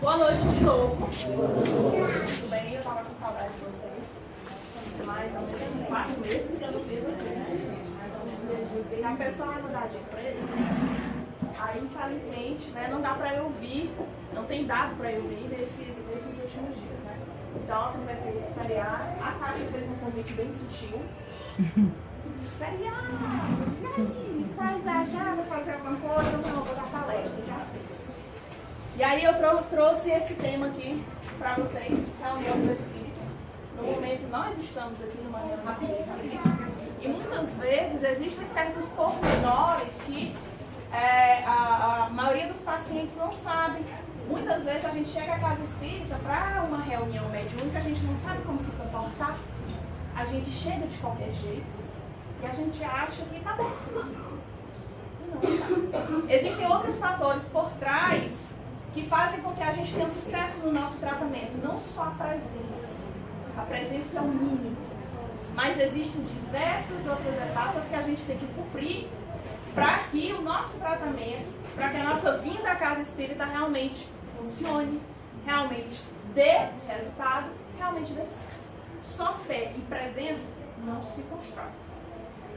Boa noite de novo. Tudo bem? Eu estava com saudade de vocês. Mais ou menos 4 meses que eu não fiz aqui, né? Mais ou menos. E a pessoa vai mudar de emprego. Aí, infelizmente, né, não dá para eu vir, não tem dado para eu vir nesses últimos dias, né? Então, aproveitei esse feriado. A Kátia fez um convite bem sutil. Feriado! E aí? Vai viajar, vai fazer alguma coisa? Não, vou dar palestra, já sei. E aí eu trouxe esse tema aqui para vocês, reunião dos espíritos. No momento nós estamos aqui numa reunião espírita e muitas vezes existem certos pormenores que a maioria dos pacientes não sabe. Muitas vezes a gente chega à casa espírita para uma reunião mediúnica, a gente não sabe como se comportar, a gente chega de qualquer jeito e a gente acha que está bem. Não tá. Existem outros fatores por trás que fazem com que a gente tenha sucesso no nosso tratamento, não só a presença. A presença é o mínimo, mas existem diversas outras etapas que a gente tem que cumprir para que o nosso tratamento, para que a nossa vinda à casa espírita realmente funcione, realmente dê resultado, realmente dê certo. Só fé e presença não se constrói.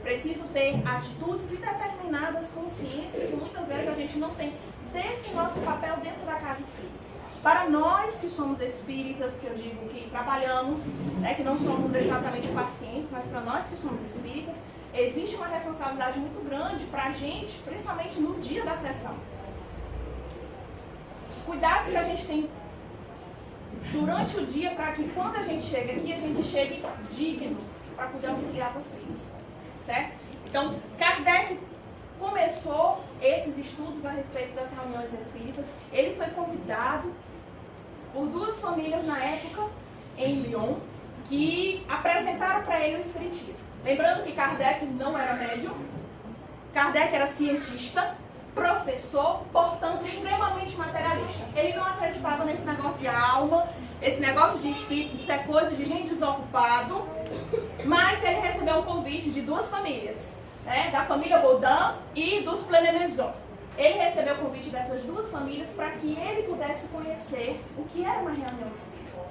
Preciso ter atitudes e determinadas consciências que muitas vezes a gente não tem desse nosso papel dentro da casa espírita. Para nós que somos espíritas, que eu digo que trabalhamos, né, que não somos exatamente pacientes, mas para nós que somos espíritas, existe uma responsabilidade muito grande para a gente, principalmente no dia da sessão. Os cuidados que a gente tem durante o dia para que quando a gente chega aqui, a gente chegue digno para poder auxiliar vocês. Certo? Então, Kardec começou esses estudos a respeito das reuniões espíritas. Ele foi convidado por 2 famílias na época, em Lyon, que apresentaram para ele o espiritismo. Lembrando que Kardec não era médium, Kardec era cientista, professor, portanto, extremamente materialista. Ele não acreditava nesse negócio de alma, esse negócio de espírito, isso é coisa de gente desocupado, mas ele recebeu um convite de 2 famílias, né, da família Baudin e dos Plené-Maison. Ele recebeu o convite dessas 2 famílias para que ele pudesse conhecer o que era uma reunião espírita.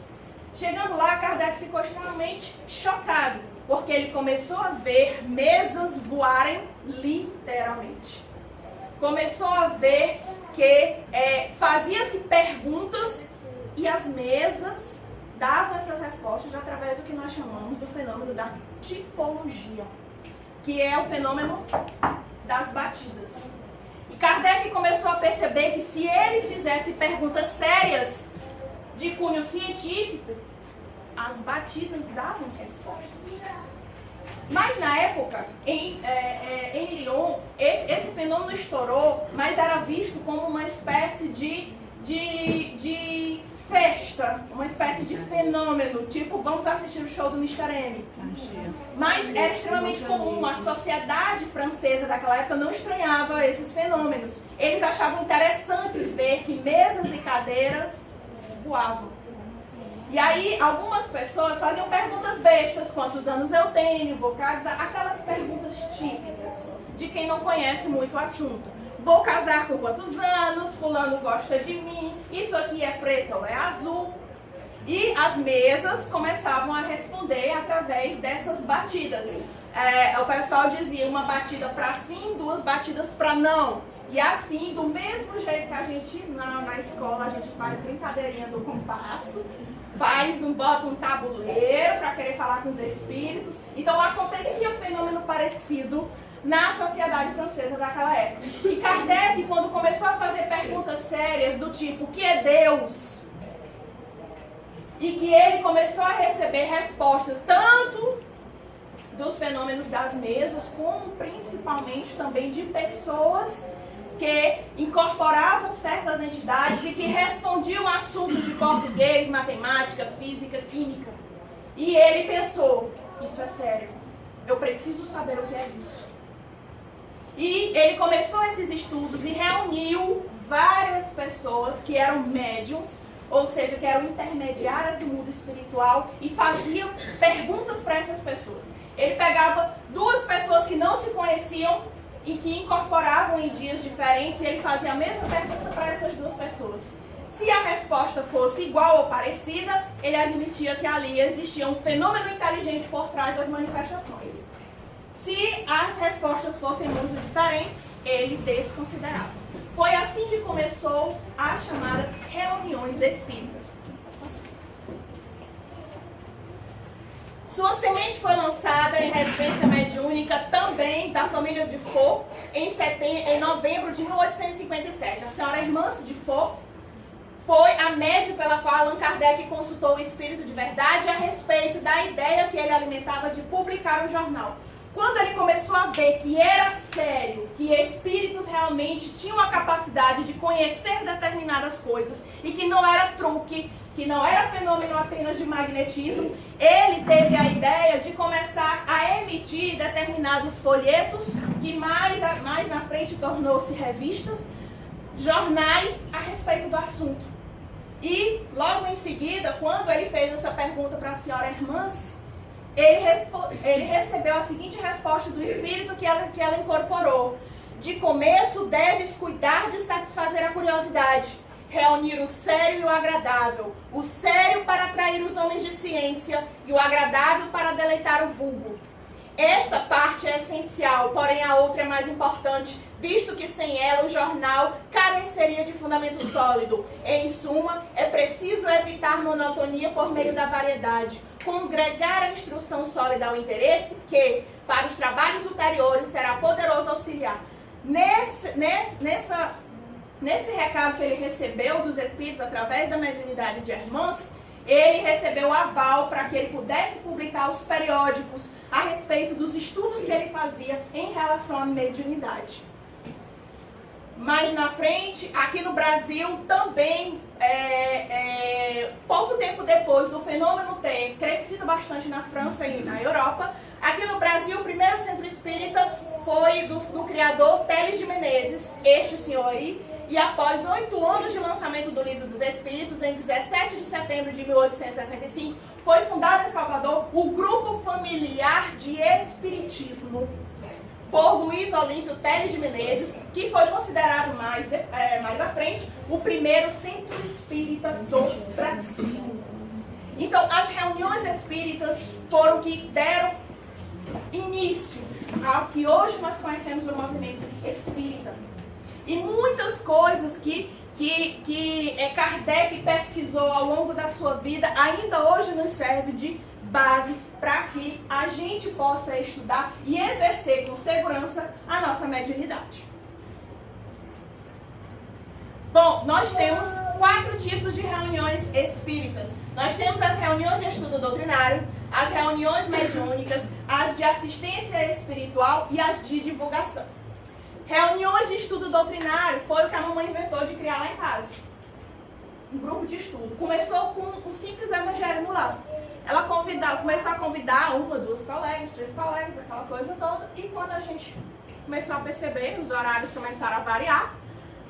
Chegando lá, Kardec ficou extremamente chocado, porque ele começou a ver mesas voarem literalmente. Começou a ver que fazia-se perguntas e as mesas davam essas respostas através do que nós chamamos do fenômeno da tipologia, que é o fenômeno das batidas. E Kardec começou a perceber que se ele fizesse perguntas sérias de cunho científico, as batidas davam respostas. Mas na época, em Lyon, esse fenômeno estourou, mas era visto como uma espécie de festa, uma espécie de fenômeno, tipo, vamos assistir o show do Mr. M. Mas era extremamente comum, a sociedade francesa daquela época não estranhava esses fenômenos. Eles achavam interessante ver que mesas e cadeiras voavam. E aí, algumas pessoas faziam perguntas bestas, quantos anos eu tenho, vou casar, aquelas perguntas típicas de quem não conhece muito o assunto. Vou casar com quantos anos, fulano gosta de mim, isso aqui é preto ou é azul. E as mesas começavam a responder através dessas batidas. O pessoal dizia uma batida para sim, 2 batidas para não. E assim, do mesmo jeito que a gente, na escola, a gente faz brincadeirinha do compasso, bota um tabuleiro para querer falar com os espíritos. Então acontecia um fenômeno parecido na sociedade francesa daquela época. E Kardec, quando começou a fazer perguntas sérias do tipo, o que é Deus? E que ele começou a receber respostas tanto dos fenômenos das mesas, como principalmente também de pessoas que incorporavam certas entidades e que respondiam a assuntos de português, matemática, física, química. E ele pensou, isso é sério, eu preciso saber o que é isso. E ele começou esses estudos e reuniu várias pessoas que eram médiums, ou seja, que eram intermediárias do mundo espiritual e faziam perguntas para essas pessoas. Ele pegava 2 pessoas que não se conheciam e que incorporavam em dias diferentes e ele fazia a mesma pergunta para essas 2 pessoas. Se Se a resposta fosse igual ou parecida, ele admitia que ali existia um fenômeno inteligente por trás das manifestações. Se as respostas fossem muito diferentes, ele desconsiderava. Foi assim que começou as chamadas reuniões espíritas. Sua semente foi lançada em residência mediúnica também da família de Faux em novembro de 1857. A senhora Hermance de Faux foi a médium pela qual Allan Kardec consultou o Espírito de Verdade a respeito da ideia que ele alimentava de publicar o jornal. Quando ele começou a ver que era sério, que espíritos realmente tinham a capacidade de conhecer determinadas coisas e que não era truque, que não era fenômeno apenas de magnetismo, ele teve a ideia de começar a emitir determinados folhetos, que mais na frente tornou-se revistas, jornais a respeito do assunto. E logo em seguida, quando ele fez essa pergunta para a senhora Hermance, ele recebeu a seguinte resposta do espírito que ela incorporou: de começo deves cuidar de satisfazer a curiosidade, reunir o sério e o agradável, o sério para atrair os homens de ciência e o agradável para deleitar o vulgo. Esta parte é essencial, porém a outra é mais importante, visto que sem ela o jornal careceria de fundamento sólido. Em suma, é preciso evitar monotonia por meio da variedade, congregar a instrução sólida ao interesse, que, para os trabalhos ulteriores, será poderoso auxiliar. Nesse recado que ele recebeu dos espíritos através da mediunidade de Hermance, ele recebeu o aval para que ele pudesse publicar os periódicos a respeito dos estudos que ele fazia em relação à mediunidade. Mais na frente, aqui no Brasil, também, pouco tempo depois do fenômeno ter crescido bastante na França e na Europa, aqui no Brasil, o primeiro centro espírita foi do criador Teles de Menezes, este senhor aí, e após 8 anos de lançamento do Livro dos Espíritos, em 17 de setembro de 1865, foi fundado em Salvador o Grupo Familiar de Espiritismo, por Luiz Olímpio Teles de Menezes, que foi considerado mais à frente o primeiro centro espírita do Brasil. Então, as reuniões espíritas foram que deram início ao que hoje nós conhecemos do movimento espírita. E muitas coisas que Kardec pesquisou ao longo da sua vida ainda hoje nos serve de base para que a gente possa estudar e exercer com segurança a nossa mediunidade. Bom, nós temos 4 tipos de reuniões espíritas. Nós temos as reuniões de estudo doutrinário, as reuniões mediúnicas, as de assistência espiritual e as de divulgação. Reuniões de estudo doutrinário foi o que a mamãe inventou de criar lá em casa. Um grupo de estudo. Começou com um simples evangelho no lar. Ela começou a convidar 1, 2 colegas, 3 colegas, aquela coisa toda. E quando a gente começou a perceber, os horários começaram a variar,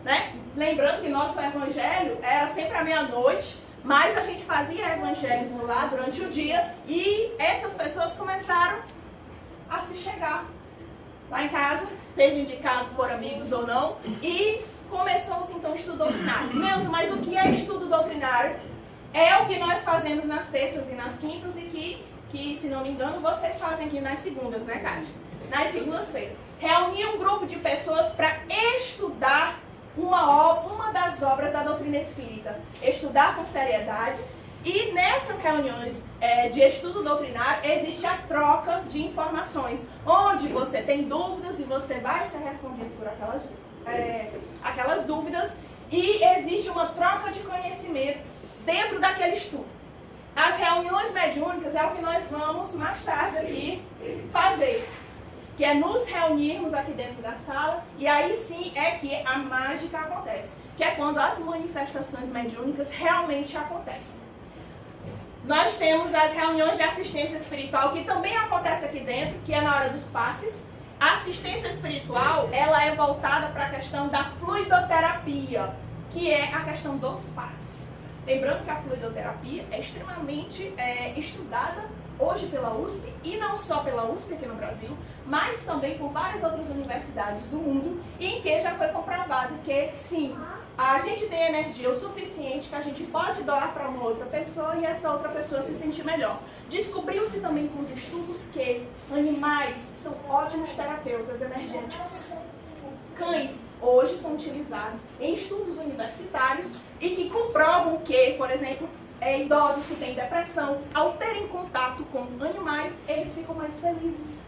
né? Lembrando que nosso evangelho era sempre à meia-noite, mas a gente fazia evangelhos no lar durante o dia e essas pessoas começaram a se chegar lá em casa, sejam indicados por amigos ou não, e começou-se então o estudo doutrinário. Neuza, mas o que é estudo doutrinário? É o que nós fazemos nas terças e nas quintas e que, se não me engano, vocês fazem aqui nas segundas, né, Kátia? Nas segundas-feiras. Reunir um grupo de pessoas para estudar uma das obras da doutrina espírita. Estudar com seriedade. E nessas reuniões de estudo doutrinário existe a troca de informações, onde você tem dúvidas e você vai ser respondido por aquelas dúvidas e existe uma troca de conhecimento dentro daquele estudo. As reuniões mediúnicas é o que nós vamos mais tarde aqui fazer, que é nos reunirmos aqui dentro da sala e aí sim é que a mágica acontece, que é quando as manifestações mediúnicas realmente acontecem. Nós temos as reuniões de assistência espiritual, que também acontece aqui dentro, que é na hora dos passes. A assistência espiritual, ela é voltada para a questão da fluidoterapia, que é a questão dos passes. Lembrando que a fluidoterapia é extremamente estudada hoje pela USP, e não só pela USP aqui no Brasil, mas também por várias outras universidades do mundo, em que já foi comprovado que, sim, a gente tem energia o suficiente que a gente pode doar para uma outra pessoa e essa outra pessoa se sentir melhor. Descobriu-se também com os estudos que animais são ótimos terapeutas energéticos. Cães hoje são utilizados em estudos universitários e que comprovam que, por exemplo, idosos que têm depressão, ao terem contato com animais, eles ficam mais felizes.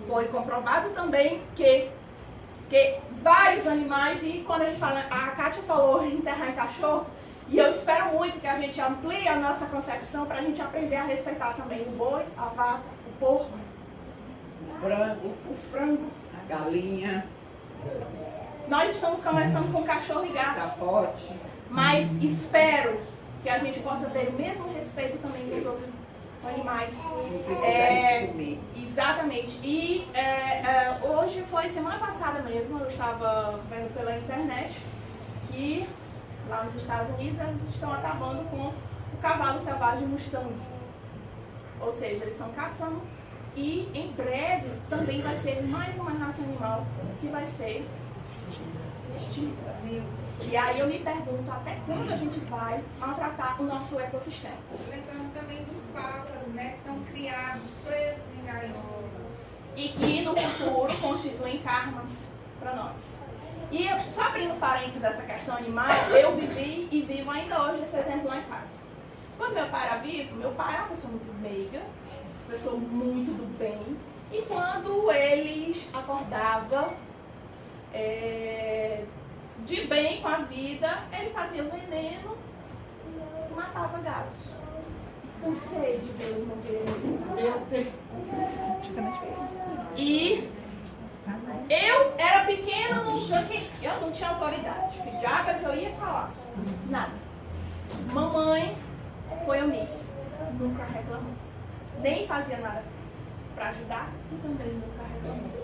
Foi comprovado também que vários animais, e quando a gente fala, a Kátia falou enterrar em cachorro, e eu espero muito que a gente amplie a nossa concepção para a gente aprender a respeitar também o boi, a vaca, o porco, o frango, a galinha. Nós estamos começando com cachorro e gato. Capote. Mas espero que a gente possa ter o mesmo respeito também dos outros animais. Não precisa de comer. Exatamente. E hoje foi semana passada mesmo, eu estava vendo pela internet que lá nos Estados Unidos eles estão acabando com o cavalo selvagem Mustang. Ou seja, eles estão caçando e em breve também vai ser mais uma raça animal que vai ser extinta. E aí eu me pergunto até quando a gente vai maltratar o nosso ecossistema. Lembrando também dos pássaros, né, que são criados presos em gaiolas. E que no futuro constituem karmas para nós. E só abrindo parênteses dessa questão animal, eu vivi e vivo ainda hoje esse exemplo lá em casa. Quando meu pai era vivo, meu pai era uma pessoa muito meiga, uma pessoa muito do bem. E quando ele acordava de bem com a vida, ele fazia veneno e matava gatos. Cansei de ver os morrerem. E eu era pequena, eu não tinha autoridade. Que diabo é que eu ia falar? Nada. Mamãe foi omissa, nunca reclamou. Nem fazia nada para ajudar e também nunca reclamou.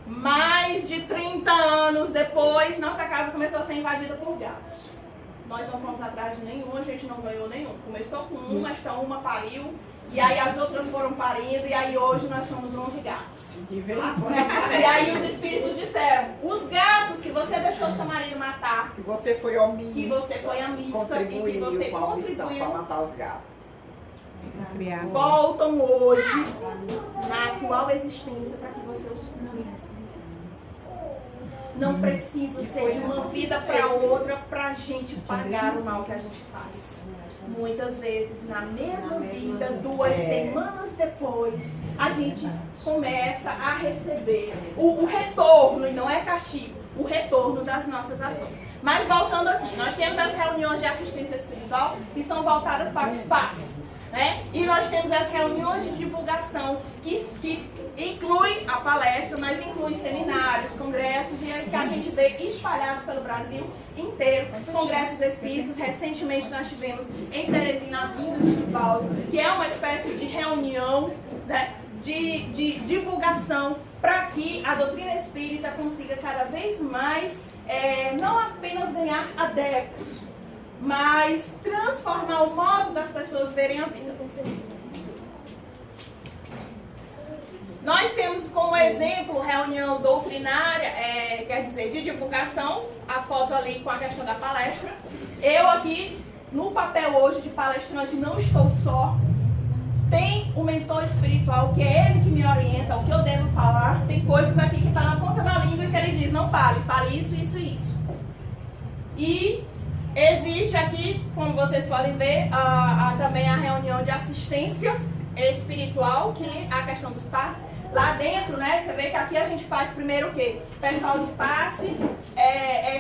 Mais de 30 anos depois, nossa casa começou a ser invadida por gatos. Nós não fomos atrás de nenhum, a gente não ganhou nenhum. Começou com uma, esta uma pariu, e aí as outras foram parindo, e aí hoje nós somos 11 gatos. E aí os espíritos disseram, os gatos que você deixou seu marido matar, Que você foi omissa. que você foi a missa e que você com a omissão para contribuiu, matar os gatos. voltam hoje na atual existência para que você os cure. Não precisa ser de uma vida para outra para a gente pagar o mal que a gente faz. Muitas vezes, na mesma vida, 2 semanas depois, a gente começa a receber o retorno, e não é castigo, o retorno das nossas ações. Mas voltando aqui, nós temos as reuniões de assistência espiritual que são voltadas para os passos. Né? E nós temos as reuniões de divulgação que inclui a palestra, mas inclui seminários, congressos e que a gente vê espalhados pelo Brasil inteiro. Os congressos espíritas, recentemente nós tivemos em Teresina a vinda de Divaldo, que é uma espécie de reunião, né, de divulgação para que a doutrina espírita consiga cada vez mais não apenas ganhar adeptos, mas transformar o modo das pessoas verem a vida. Nós temos como exemplo reunião doutrinária, quer dizer, de divulgação, a foto ali com a questão da palestra. Eu aqui, no papel hoje de palestrante, não estou só. Tem um mentor espiritual, que é ele que me orienta, o que eu devo falar. Tem coisas aqui que estão na ponta da língua e que ele diz, não fale, fale isso, isso e isso. E existe aqui, como vocês podem ver, também a reunião de assistência espiritual, que é a questão dos passes. Lá dentro, né, você vê que aqui a gente faz primeiro o quê? O pessoal de passe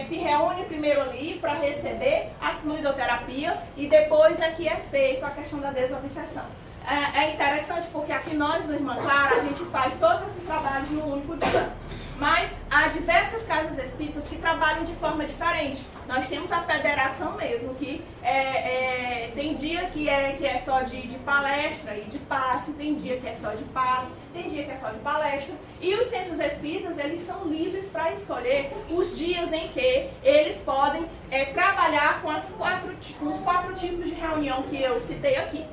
se reúne primeiro ali para receber a fluidoterapia e depois aqui é feito a questão da desobsessão. É interessante porque aqui nós, no Irmã Clara, a gente faz todos esses trabalhos no único dia. Mas há diversas casas espíritas que trabalham de forma diferente. Nós temos a federação mesmo, que tem dia que é só de palestra e de passe, tem dia que é só de passe, tem dia que é só de palestra. E os centros espíritas, eles são livres para escolher os dias em que eles podem trabalhar com os 4 tipos de reunião que eu citei aqui.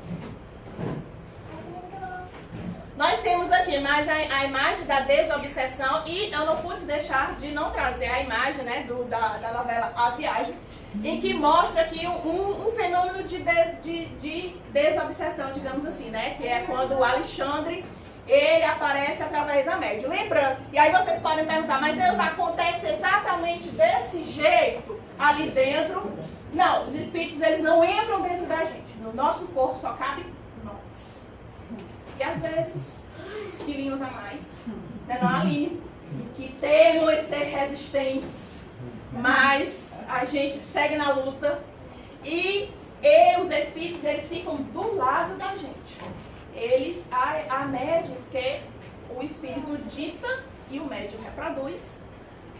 Nós temos aqui mais a imagem da desobsessão e eu não pude deixar de não trazer a imagem, né, da novela A Viagem, em que mostra aqui um fenômeno de desobsessão, digamos assim, né, que é quando o Alexandre, ele aparece através da médium. Lembrando, e aí vocês podem perguntar, mas Deus, acontece exatamente desse jeito ali dentro? Não, os espíritos eles não entram dentro da gente, no nosso corpo só cabe nós. E às vezes, os quilinhos a mais, né, não Aline, que temem ser resistentes, mas a gente segue na luta e os espíritos eles ficam do lado da gente. Há médiuns que o espírito dita e o médium reproduz.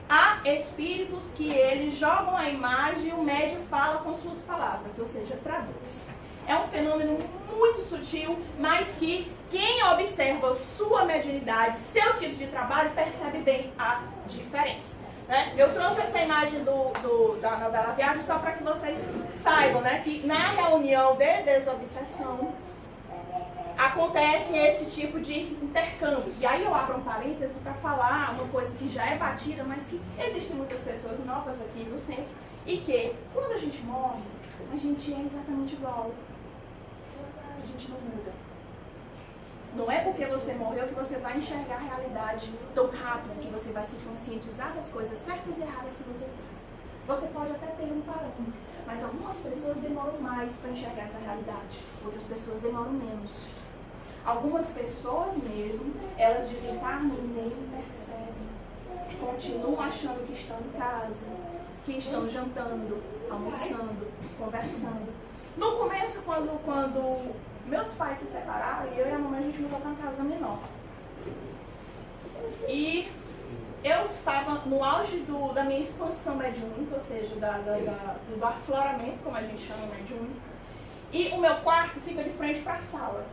Há espíritos que eles jogam a imagem e o médium fala com suas palavras, ou seja, traduz. É um fenômeno muito sutil, mas que quem observa sua mediunidade, seu tipo de trabalho, percebe bem a diferença. Né? Eu trouxe essa imagem da novela A Viagem só para que vocês saibam, né, que na reunião de desobsessão acontece esse tipo de intercâmbio. E aí eu abro um parêntese para falar uma coisa que já é batida, mas que existem muitas pessoas novas aqui no centro, e que quando a gente morre, a gente é exatamente igual. A gente não muda. Não é porque você morreu que você vai enxergar a realidade tão rápido, que você vai se conscientizar das coisas certas e erradas que você fez. Você pode até ter um parâmetro, mas algumas pessoas demoram mais para enxergar essa realidade, outras pessoas demoram menos. Algumas pessoas mesmo, elas desencarnam e nem percebem. Continuam achando que estão em casa, que estão jantando, almoçando, conversando. No começo, quando meus pais se separaram, eu e a mamãe, a gente mudou para uma casa menor. E eu estava no auge da minha expansão mediúnica, ou seja, do afloramento, como a gente chama mediúnico. E o meu quarto fica de frente para a sala.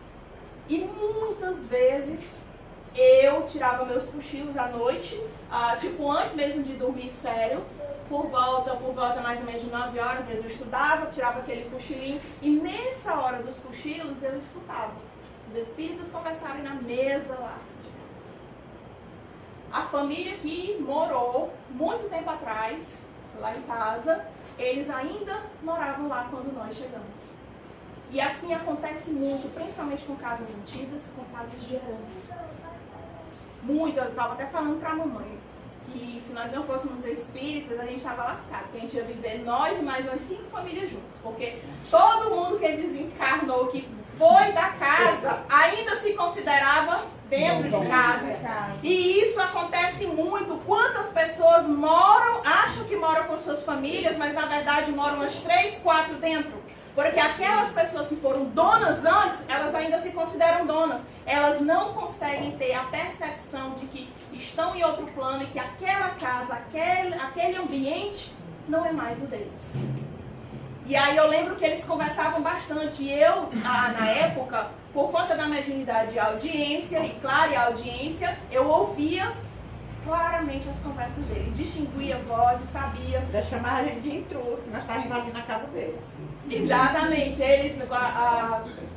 E muitas vezes eu tirava meus cochilos à noite, tipo antes mesmo de dormir sério, por volta mais ou menos de 9 horas, às vezes eu estudava, tirava aquele cochilinho, e nessa hora dos cochilos eu escutava os espíritos conversarem na mesa lá de casa. A família que morou muito tempo atrás, lá em casa, eles ainda moravam lá quando nós chegamos. E assim acontece muito, principalmente com casas antigas, com casas de herança. Muito, eu estava até falando para a mamãe, que se nós não fôssemos espíritas, a gente estava lascado, porque a gente ia viver nós e mais umas 5 famílias juntos, porque todo mundo que desencarnou, que foi da casa, ainda se considerava dentro de casa. E isso acontece muito. Quantas pessoas acham que moram com suas famílias, mas na verdade moram umas 3, 4 dentro? Porque aquelas pessoas que foram donas antes, elas ainda se consideram donas. Elas não conseguem ter a percepção de que estão em outro plano e que aquela casa, aquele ambiente não é mais o deles. E aí eu lembro que eles conversavam bastante. E eu, na época, por conta da mediunidade e audiência, e claro, a audiência, eu ouvia claramente as conversas dele. Distinguia vozes, sabia. Ainda chamava ele de intruso, que nós estávamos invadindo a casa deles. Exatamente. Eles,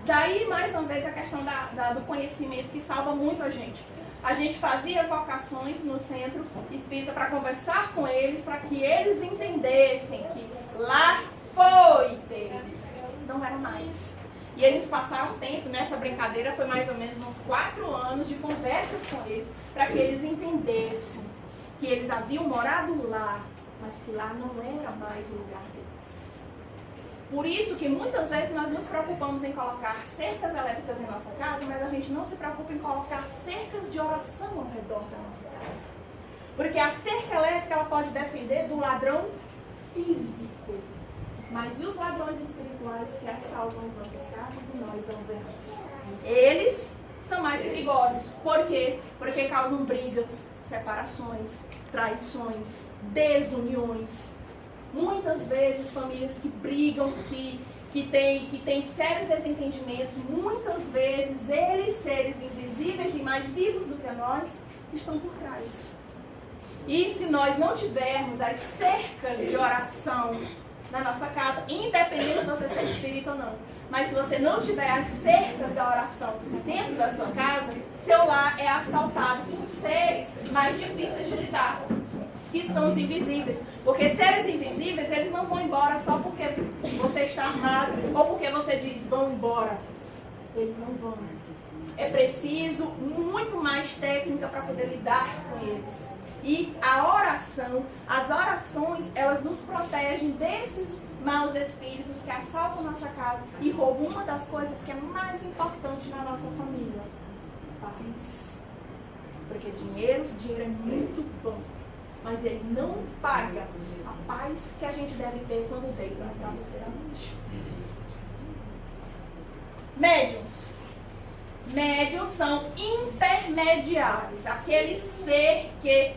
daí, mais uma vez, a questão do conhecimento que salva muito a gente. A gente fazia vocações no centro espírita para conversar com eles, para que eles entendessem que lá foi deles, não era mais. E eles passaram tempo nessa brincadeira, foi mais ou menos uns 4 anos de conversas com eles, para que eles entendessem que eles haviam morado lá, mas que lá não era mais o lugar deles. Por isso que muitas vezes nós nos preocupamos em colocar cercas elétricas em nossa casa, mas a gente não se preocupa em colocar cercas de oração ao redor da nossa casa. Porque a cerca elétrica ela pode defender do ladrão físico, mas e os ladrões espirituais que assaltam as nossas casas e nós não vemos? Eles são mais perigosos. Por quê? Porque causam brigas, separações, traições, desuniões. Muitas vezes famílias que brigam, que têm sérios desentendimentos, muitas vezes eles, seres invisíveis e mais vivos do que nós, estão por trás. E se nós não tivermos as cercas de oração na nossa casa, independente de você ser espírita ou não. Mas se você não tiver as cercas da oração dentro da sua casa, seu lar é assaltado por seres mais difíceis de lidar, que são os invisíveis. Porque seres invisíveis, eles não vão embora só porque você está armado ou porque você diz, vão embora. Eles não vão. É preciso muito mais técnica para poder lidar com eles. E a oração, as orações, elas nos protegem desses maus espíritos que assaltam nossa casa e roubam uma das coisas que é mais importante na nossa família. Paz. Porque dinheiro é muito bom. Mas ele não paga a paz que a gente deve ter quando deita na travesseira à noite. Médiuns. Médiuns são intermediários. Aquele ser que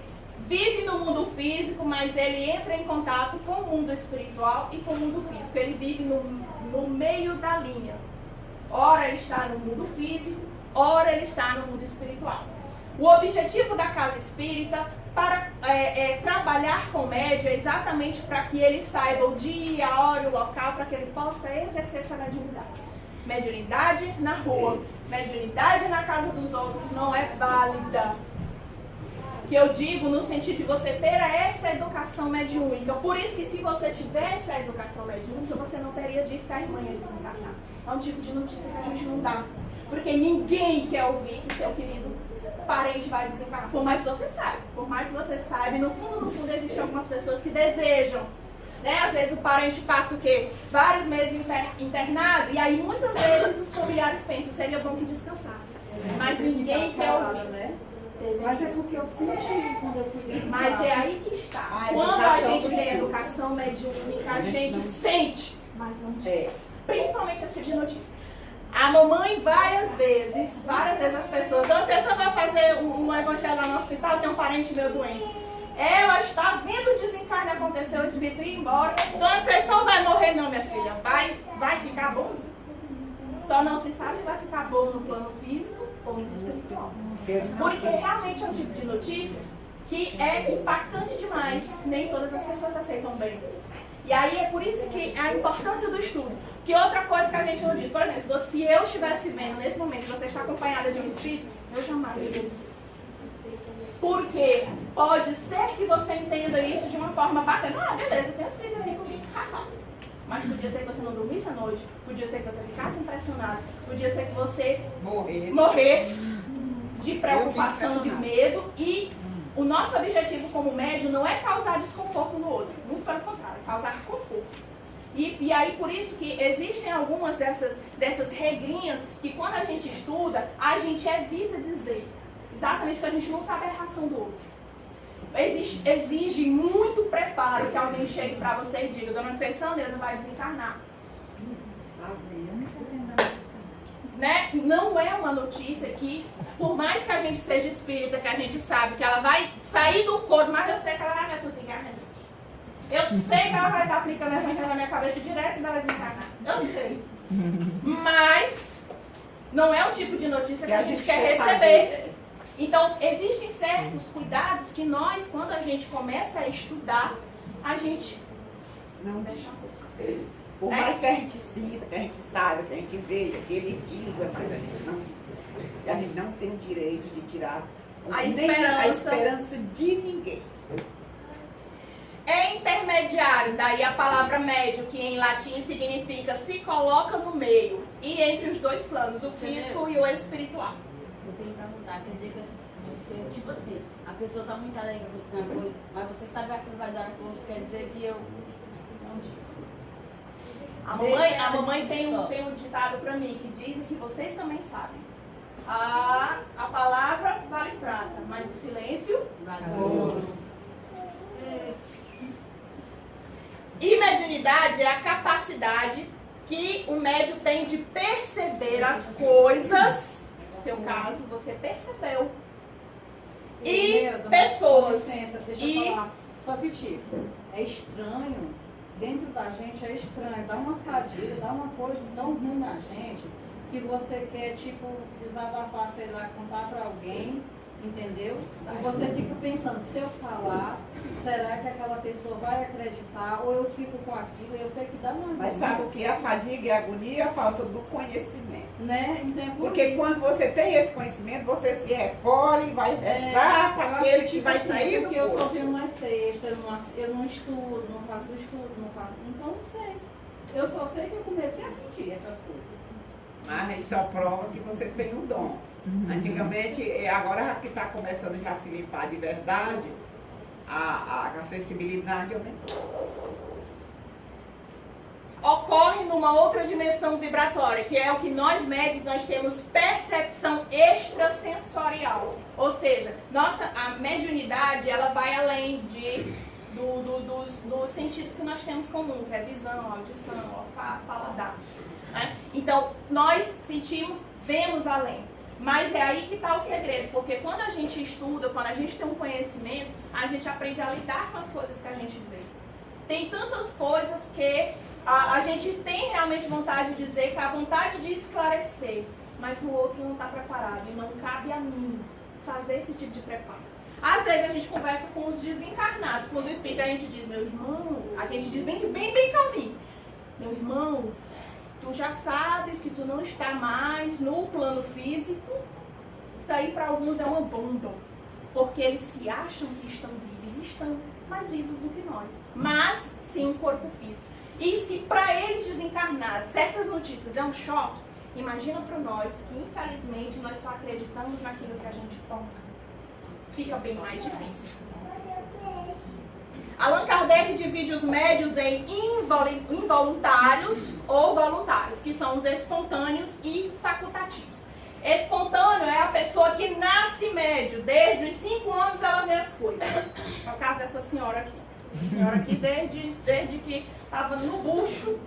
vive no mundo físico, mas ele entra em contato com o mundo espiritual e com o mundo físico. Ele vive no meio da linha. Ora ele está no mundo físico, ora ele está no mundo espiritual. O objetivo da casa espírita para trabalhar com médium é exatamente para que ele saiba o dia, a hora e o local, para que ele possa exercer essa mediunidade. Mediunidade na rua, mediunidade na casa dos outros não é válida. Que eu digo no sentido de você ter essa educação mediúnica. Por isso que se você tivesse a educação mediúnica, você não teria dito que a irmã ia desencarnar. É um tipo de notícia que a gente não dá. Porque ninguém quer ouvir que seu querido parente vai desencarnar. Por mais que você saiba. Por mais que você saiba. E no fundo, existem algumas pessoas que desejam. Né? Às vezes o parente passa o quê? Vários meses internado. E aí muitas vezes os familiares pensam, seria bom que descansasse. Mas ninguém quer ouvir. Mas é porque eu senti quando eu fui dentro. Mas é aí que está. Quando a gente tem educação mediúnica, a gente sente, mas não diz. Principalmente esse tipo de notícia. A mamãe várias vezes as pessoas, então você só vai fazer um evangelho lá no hospital, tem um parente meu doente. Ela está vendo o desencarne acontecer, o espírito ir embora. Dona Conceição vai morrer não, minha filha. Vai ficar bom. Só não se sabe se vai ficar bom no plano físico ou no espiritual. Porque realmente é um tipo de notícia que é impactante demais. Nem todas as pessoas aceitam bem. E aí é por isso que a importância do estudo. Que outra coisa que a gente não diz, por exemplo, se eu estivesse vendo nesse momento, você está acompanhada de um espírito, eu jamais iria dizer. Porque pode ser que você entenda isso de uma forma bacana. Ah, beleza, tem um espírito aqui comigo. Mas podia ser que você não dormisse à noite, podia ser que você ficasse impressionado, podia ser que você morresse de preocupação, de medo. E o nosso objetivo como médium não é causar desconforto no outro, muito pelo contrário, é causar conforto. E aí por isso que existem algumas dessas regrinhas que quando a gente estuda, a gente evita dizer, exatamente porque a gente não sabe a reação do outro. Exige muito preparo que alguém chegue para você e diga, Dona Conceição, Neuza vai desencarnar. Né? Não é uma notícia que, por mais que a gente seja espírita, que a gente sabe que ela vai sair do corpo, mas eu sei que ela vai me desencarnar. Eu sei que ela vai estar aplicando a evangelho na minha cabeça direto e ela desencarnar. Eu sei. Mas não é o tipo de notícia que a gente quer receber. Então, existem certos cuidados que nós, quando a gente começa a estudar, a gente não deixa ser. Por mais que a gente sinta, que a gente saiba, que a gente veja, que ele diga, mas a gente não diz. E a gente não tem o direito de tirar a esperança de ninguém. É intermediário, daí a palavra médio, que em latim significa se coloca no meio, e entre os dois planos, o físico e o espiritual. Eu tenho que perguntar, quer dizer que, tipo assim, a pessoa está muito alegre com uma coisa, mas você sabe que aquilo vai dar acordo, quer dizer que eu não digo. A mamãe tem um ditado para mim, que diz que vocês também sabem. A palavra vale prata, mas o silêncio vale ouro. E mediunidade é a capacidade que o médium tem de perceber as coisas. No seu caso, você percebeu. E pessoas. Licença, deixa eu falar. Só que, tipo, é estranho. Dentro da gente é estranho. Dá uma fadiga, dá uma coisa tão ruim na gente que você quer, tipo, desabafar, sei lá, contar pra alguém, entendeu? E você fica pensando, se eu falar, será que aquela pessoa vai acreditar? Ou eu fico com aquilo e eu sei que dá uma Mas sabe o que é a fadiga e a agonia? A falta do conhecimento. né? Então, é por Porque isso. quando você tem esse conhecimento, você se recolhe, vai rezar para eu acho aquele que, que tipo vai assim, sair do porque eu só corpo. venho mais sexta, eu não estudo, não faço estudo, não faço. Então não sei. Eu só sei que eu comecei a sentir essas coisas. Mas só prova que você tem um dom. Antigamente, agora que está começando já a se limpar de verdade, a sensibilidade aumentou. Ocorre numa outra dimensão vibratória, que é o que nós médios nós temos percepção extrasensorial. Ou seja, a mediunidade ela vai além dos sentidos que nós temos comum, que é visão, audição, olfato, paladar. Né? Então, nós sentimos, vemos além. Mas é aí que está o segredo, porque quando a gente estuda, quando a gente tem um conhecimento, a gente aprende a lidar com as coisas que a gente vê. Tem tantas coisas que a gente tem realmente vontade de dizer, que a vontade de esclarecer, mas o outro não está preparado e não cabe a mim fazer esse tipo de preparo. Às vezes a gente conversa com os desencarnados, com os espíritos, a gente diz, meu irmão, a gente diz bem calminho, meu irmão, tu já sabes que tu não está mais no plano físico. Isso aí para alguns é uma bomba, porque eles se acham que estão vivos, estão mais vivos do que nós, mas sem um corpo físico. E se para eles desencarnados certas notícias é um choque, imagina para nós que infelizmente nós só acreditamos naquilo que a gente toca. Fica bem mais difícil. Allan Kardec divide os médios em involuntários ou voluntários, que são os espontâneos e facultativos. Espontâneo é a pessoa que nasce médio, desde os 5 anos ela vê as coisas. É o caso dessa senhora aqui. A senhora aqui desde que estava no bucho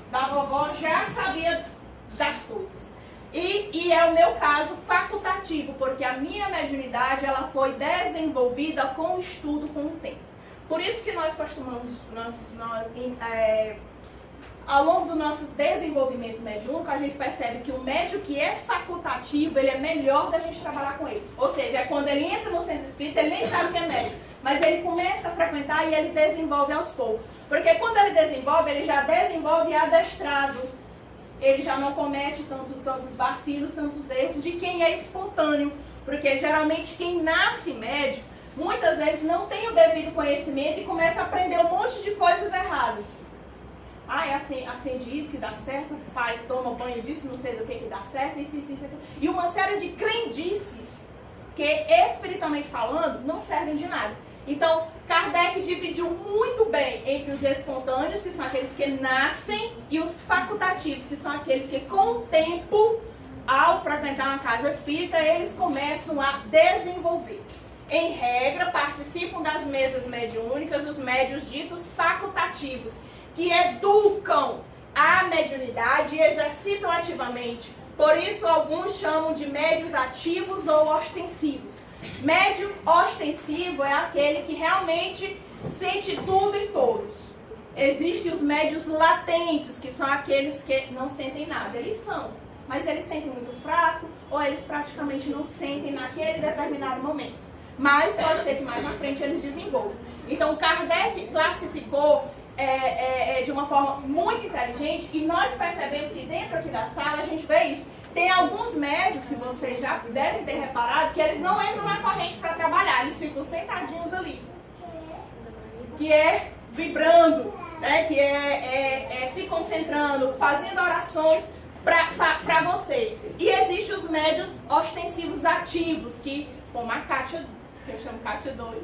da vovó já sabia das coisas. E é o meu caso facultativo, porque a minha mediunidade ela foi desenvolvida com o estudo, com o tempo. Por isso que nós costumamos, ao longo do nosso desenvolvimento mediúnico, a gente percebe que o médium que é facultativo, ele é melhor da gente trabalhar com ele. Ou seja, é quando ele entra no centro espírita, ele nem sabe o que é médium, mas ele começa a frequentar e ele desenvolve aos poucos. Porque quando ele desenvolve, ele já desenvolve adestrado. Ele já não comete tantos vacilos, tantos erros de quem é espontâneo. Porque geralmente quem nasce médium, muitas vezes não tem o devido conhecimento e começa a aprender um monte de coisas erradas. Ah, é assim diz que dá certo, toma banho disso, não sei do que dá certo, isso. E uma série de crendices que, espiritualmente falando, não servem de nada. Então, Kardec dividiu muito bem entre os espontâneos, que são aqueles que nascem, e os facultativos, que são aqueles que, com o tempo, ao frequentar uma casa espírita, eles começam a desenvolver. Em regra, participam das mesas mediúnicas os médios ditos facultativos, que educam a mediunidade e exercitam ativamente. Por isso, alguns chamam de médios ativos ou ostensivos. Médium ostensivo é aquele que realmente sente tudo e todos. Existem os médios latentes, que são aqueles que não sentem nada. Eles são, mas eles sentem muito fraco, ou eles praticamente não sentem naquele determinado momento. Mas pode ser que mais na frente eles desenvolvam. Então, Kardec classificou de uma forma muito inteligente, e nós percebemos que dentro aqui da sala a gente vê isso. Tem alguns médios que vocês já devem ter reparado que eles não entram na corrente para trabalhar, eles ficam sentadinhos ali. Que é vibrando, né? Que é se concentrando, fazendo orações para vocês. E existem os médios ostensivos ativos, que, como a Kátia, que eu chamo Kátia 2.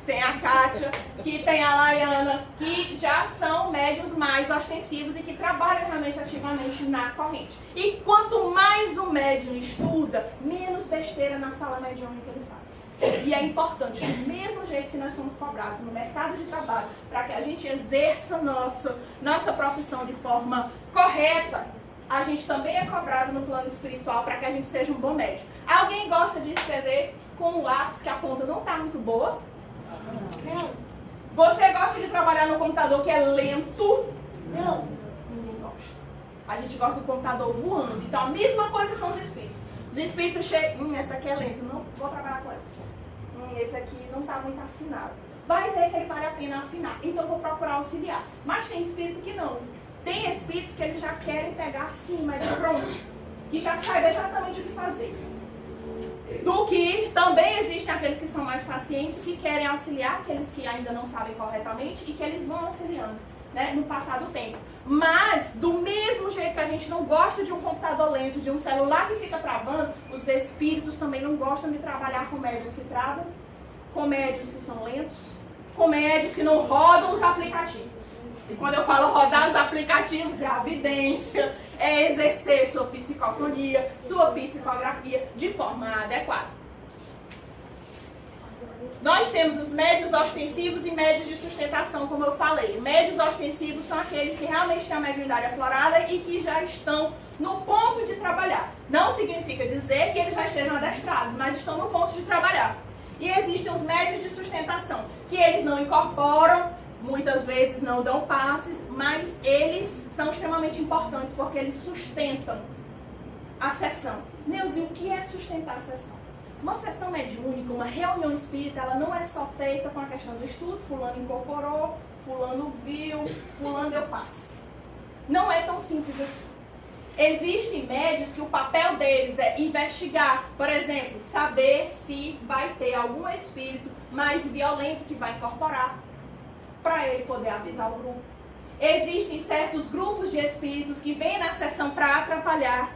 Tem a Kátia, que tem a Laiana, que já são médios mais ostensivos e que trabalham realmente ativamente na corrente. E quanto mais o médium estuda, menos besteira na sala mediúnica ele faz. E é importante, do mesmo jeito que nós somos cobrados no mercado de trabalho, para que a gente exerça nossa profissão de forma correta, a gente também é cobrado no plano espiritual para que a gente seja um bom médium. Alguém gosta de escrever com um lápis que a ponta não está muito boa? Não. Você gosta de trabalhar no computador que é lento? Não. Ninguém gosta. A gente gosta do computador voando. Então a mesma coisa são os espíritos. Os espíritos chegam, essa aqui é lenta, não vou trabalhar com ela. esse aqui não está muito afinado. Vai ver que ele vale a pena afinar. Então eu vou procurar auxiliar. Mas tem espírito que não. Tem espíritos que eles já querem pegar assim, mas pronto. Que já saibam exatamente o que fazer. Do que também existem aqueles que são mais pacientes, que querem auxiliar aqueles que ainda não sabem corretamente e que eles vão auxiliando, né, no passar do tempo. Mas, do mesmo jeito que a gente não gosta de um computador lento, de um celular que fica travando, os espíritos também não gostam de trabalhar com médios que travam, com médios que são lentos, com médios que não rodam os aplicativos. E quando eu falo rodar os aplicativos, é a vidência, é exercer sua psicofonia, sua psicografia de forma adequada. Nós temos os médios ostensivos e médios de sustentação, como eu falei. Médios ostensivos são aqueles que realmente têm a mediunidade aflorada e que já estão no ponto de trabalhar. Não significa dizer que eles já estejam adestrados, mas estão no ponto de trabalhar. E existem os médios de sustentação, que eles não incorporam, muitas vezes não dão passes, mas eles são extremamente importantes porque eles sustentam a sessão. Neuzi, o que é sustentar a sessão? Uma sessão mediúnica, uma reunião espírita, ela não é só feita com a questão do estudo, fulano incorporou, fulano viu, fulano deu passe. Não é tão simples assim. Existem médios que o papel deles é investigar, por exemplo, saber se vai ter algum espírito mais violento que vai incorporar, para ele poder avisar o grupo. Existem certos grupos de espíritos que vêm na sessão para atrapalhar.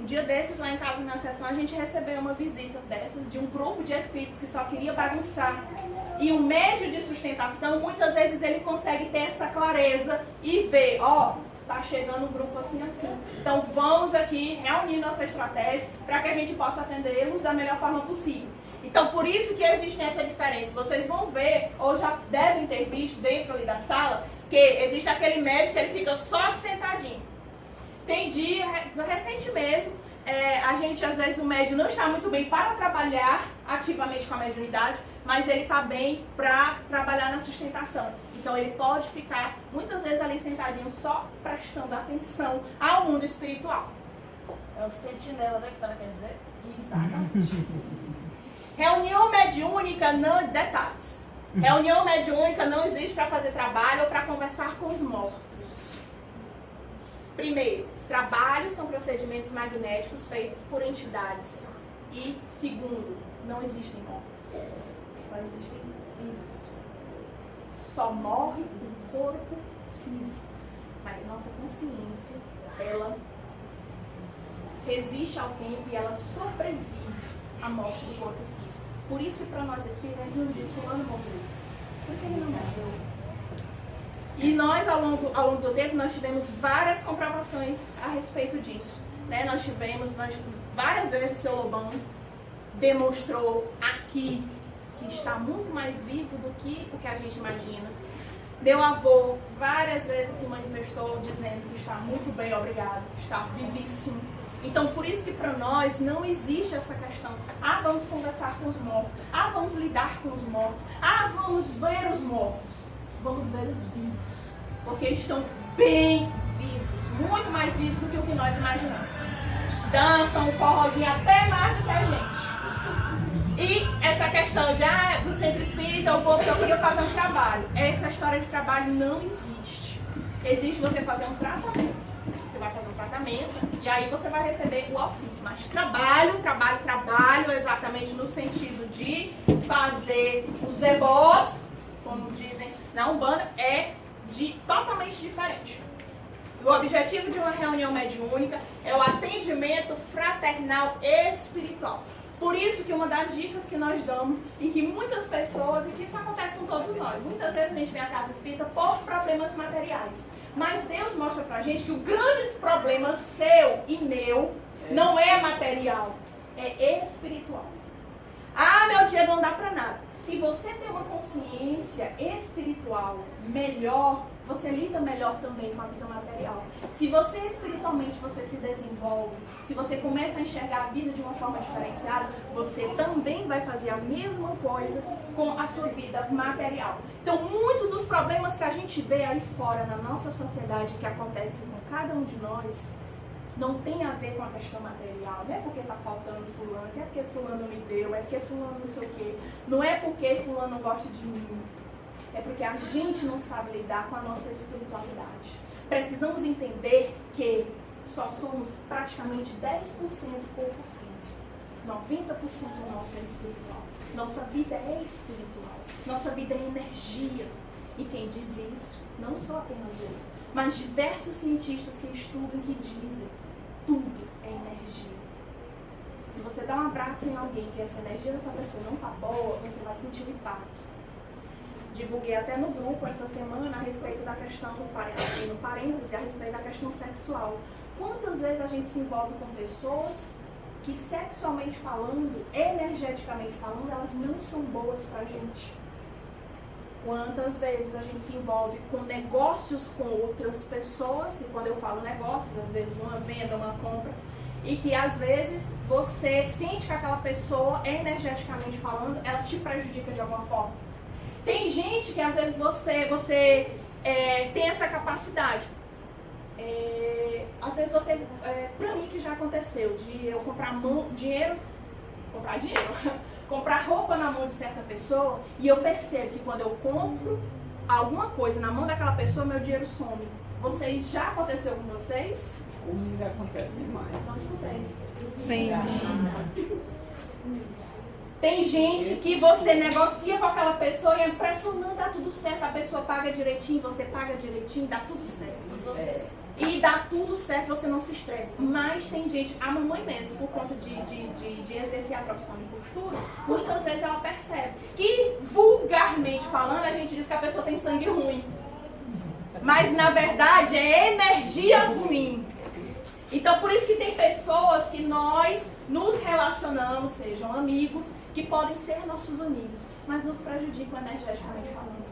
Um dia desses, lá em casa, na sessão, a gente recebeu uma visita dessas, de um grupo de espíritos que só queria bagunçar. E o médio de sustentação, muitas vezes ele consegue ter essa clareza e ver, ó, tá chegando um grupo assim, assim. Então vamos aqui reunir nossa estratégia para que a gente possa atendê-los da melhor forma possível. Então, por isso que existe essa diferença. Vocês vão ver, ou já devem ter visto dentro ali da sala, que existe aquele médico que ele fica só sentadinho. Tem dia, recente mesmo, a gente, às vezes, o médium não está muito bem para trabalhar ativamente com a mediunidade, mas ele está bem para trabalhar na sustentação. Então, ele pode ficar, muitas vezes, ali sentadinho, só prestando atenção ao mundo espiritual. É o sentinela, né, que você quer dizer? Exatamente. Reunião mediúnica, não, detalhes. Reunião mediúnica não existe para fazer trabalho ou para conversar com os mortos. Primeiro, trabalhos são procedimentos magnéticos feitos por entidades. E segundo, não existem mortos. Só existem vivos. Só morre o corpo físico. Mas nossa consciência, ela resiste ao tempo e ela sobrevive à morte do corpo físico. Por isso que para nós espíritas, a gente não diz fulano morreu. Porque ele não morreu. E nós, ao longo do tempo, nós tivemos várias comprovações a respeito disso. Né? Nós várias vezes, seu Lobão demonstrou aqui que está muito mais vivo do que o que a gente imagina. Meu avô várias vezes se manifestou dizendo que está muito bem, obrigado, está vivíssimo. Então, por isso que para nós não existe essa questão, vamos conversar com os mortos, vamos lidar com os mortos, vamos ver os mortos. Vamos ver os vivos, porque estão bem vivos, muito mais vivos do que o que nós imaginamos. Dançam um forrozinho até mais do que a gente. E essa questão de, do centro espírita, eu vou porque eu queria fazer um trabalho. Essa história de trabalho não existe. Existe você fazer um tratamento. Você vai fazer um tratamento e aí você vai receber o auxílio. Mas trabalho, exatamente no sentido de fazer os ebós, como dizem na Umbanda, é totalmente diferente. O objetivo de uma reunião mediúnica é o atendimento fraternal espiritual. Por isso que uma das dicas que nós damos, e que muitas pessoas, e que isso acontece com todos nós, muitas vezes a gente vem à casa espírita por problemas materiais. Mas Deus mostra pra gente que o grande problema seu e meu não é material, é espiritual. Meu dia não dá pra nada. Se você tem uma consciência espiritual melhor, você lida melhor também com a vida material. Se você espiritualmente você se desenvolve, se você começa a enxergar a vida de uma forma diferenciada, você também vai fazer a mesma coisa com a sua vida material. Então, muitos dos problemas que a gente vê aí fora na nossa sociedade, que acontecem com cada um de nós, não tem a ver com a questão material. Não é porque está faltando fulano, não é porque fulano me deu, é porque fulano não sei o quê. Não é porque fulano não gosta de mim. É porque a gente não sabe lidar com a nossa espiritualidade. Precisamos entender que só somos praticamente 10% corpo físico. 90% do nosso é espiritual. Nossa vida é espiritual. Nossa vida é energia. E quem diz isso, não só apenas eu, mas diversos cientistas que estudam que dizem, tudo é energia. Se você dá um abraço em alguém que essa energia dessa pessoa não está boa, você vai sentir o impacto. Divulguei até no grupo essa semana a respeito da questão, no parêntese, a respeito da questão sexual. Quantas vezes a gente se envolve com pessoas que sexualmente falando, energeticamente falando, elas não são boas pra gente? Quantas vezes a gente se envolve com negócios com outras pessoas, e quando eu falo negócios, às vezes uma venda, uma compra, e que às vezes você sente que aquela pessoa, energeticamente falando, ela te prejudica de alguma forma. Tem gente que às vezes você tem essa capacidade. Às vezes você, pra mim que já aconteceu, de eu comprar dinheiro, comprar roupa na mão de certa pessoa, e eu percebo que quando eu compro alguma coisa na mão daquela pessoa, meu dinheiro some. Vocês, já aconteceu com vocês? Comigo acontece demais. Então isso tem. Sim. Tem gente que você negocia com aquela pessoa e é impressionante, dá tudo certo, a pessoa paga direitinho, você paga direitinho, dá tudo certo. E dá tudo certo, você não se estressa. Mas tem gente, a mamãe mesmo, por conta de exercer a profissão de costura, muitas vezes ela percebe que, vulgarmente falando, a gente diz que a pessoa tem sangue ruim. Mas, na verdade, é energia ruim. Então, por isso que tem pessoas que nós nos relacionamos, sejam amigos, que podem ser nossos amigos, mas nos prejudicam energeticamente falando.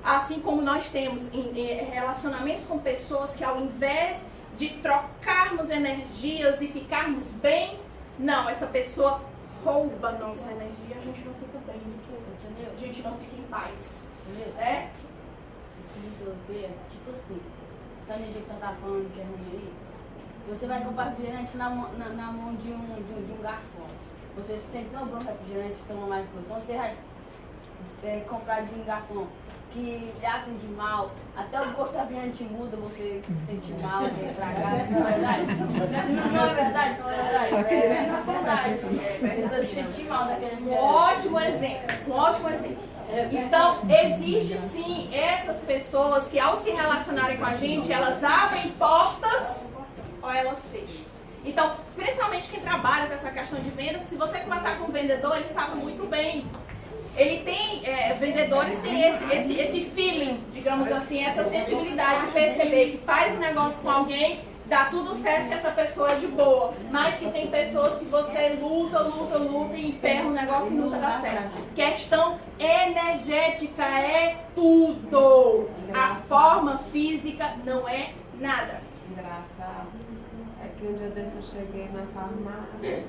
Assim como nós temos relacionamentos com pessoas que, ao invés de trocarmos energias e ficarmos bem, não, essa pessoa rouba nossa energia, a gente não fica bem, a gente não fica em paz. É? Tipo assim, essa energia que você tá falando que é ruim aí, você vai comprar refrigerante na mão de um garçom. Você se sente tão bom refrigerante, toma mais coisa. Então você vai comprar de um garçom que lhe atende mal, até o gosto da viande muda, você se sente mal, vem pra cá, não é verdade? Não é verdade, não é verdade. É verdade. Você se sente mal daquele Um ótimo exemplo. Então, existe sim essas pessoas que, ao se relacionarem com a gente, elas abrem portas ou elas fecham. Então, principalmente quem trabalha com essa questão de vendas, se você conversar com um vendedor, ele sabe muito bem. Ele tem, vendedores têm esse feeling, digamos assim, essa sensibilidade de perceber que faz um negócio com alguém, dá tudo certo, que essa pessoa é de boa. Mas que tem pessoas que você luta e emperra o negócio e nunca dá certo. Questão energética é tudo. A forma física não é nada. Engraçado. É que um dia desse eu cheguei na farmácia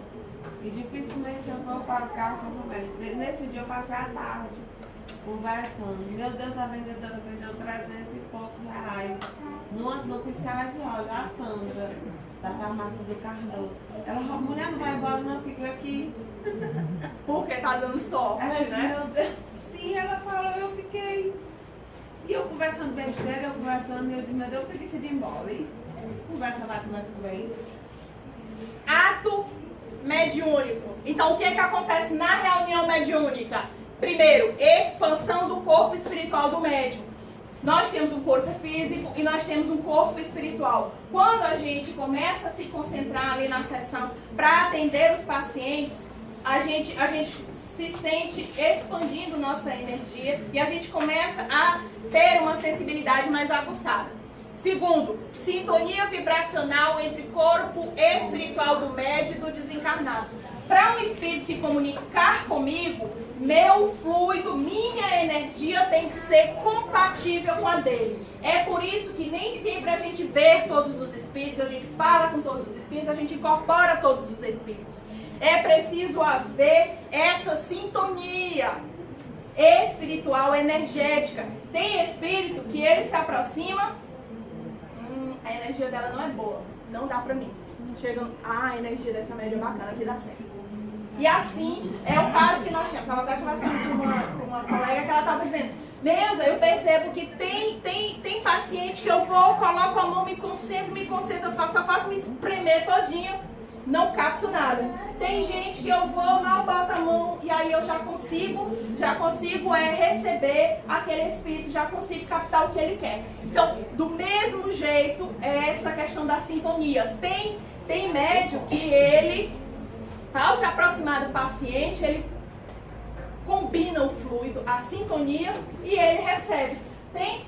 e dificilmente eu vou para o carro com o médico. Nesse dia eu passei a tarde conversando. Meu Deus, a vendedora vendeu 300 e poucos reais. No piscar de olho, a Sandra, da farmácia do Cardoso. Ela falou, mulher, não vai embora, não, fica aqui. Porque tá dando sorte, Ela disse, né? meu Deus. Sim, ela falou, eu fiquei. E eu conversando besteira, e eu disse, meu Deus, eu preguiça de ir embora. E conversa vai, conversa bem. Ato mediúnico. Então, o que acontece na reunião mediúnica? Primeiro, expansão do corpo espiritual do médium. Nós temos um corpo físico e nós temos um corpo espiritual. Quando a gente começa a se concentrar ali na sessão para atender os pacientes, a gente se sente expandindo nossa energia e a gente começa a ter uma sensibilidade mais aguçada. Segundo, sintonia vibracional entre corpo espiritual do médium e do desencarnado. Para um espírito se comunicar comigo, meu fluido, minha energia tem que ser compatível com a dele. É por isso que nem sempre a gente vê todos os espíritos, a gente fala com todos os espíritos, a gente incorpora todos os espíritos. É preciso haver essa sintonia espiritual, energética. Tem espírito que ele se aproxima, a energia dela não é boa. não dá pra mim. Chega, a energia dessa média é bacana, aqui dá certo. E assim é o caso que nós temos. Estava até conversando com uma colega que ela estava dizendo, Neuza, eu percebo que tem paciente que eu vou, coloco a mão, me concentro, só faço me espremer todinho, não capto nada. Tem gente que eu vou, mal boto a mão e aí eu já consigo receber aquele espírito, já consigo captar o que ele quer. Então, do mesmo jeito, é essa questão da sintonia. Tem médium que ele, ao se aproximar do paciente, ele combina o fluido, a sintonia, e ele recebe. Tem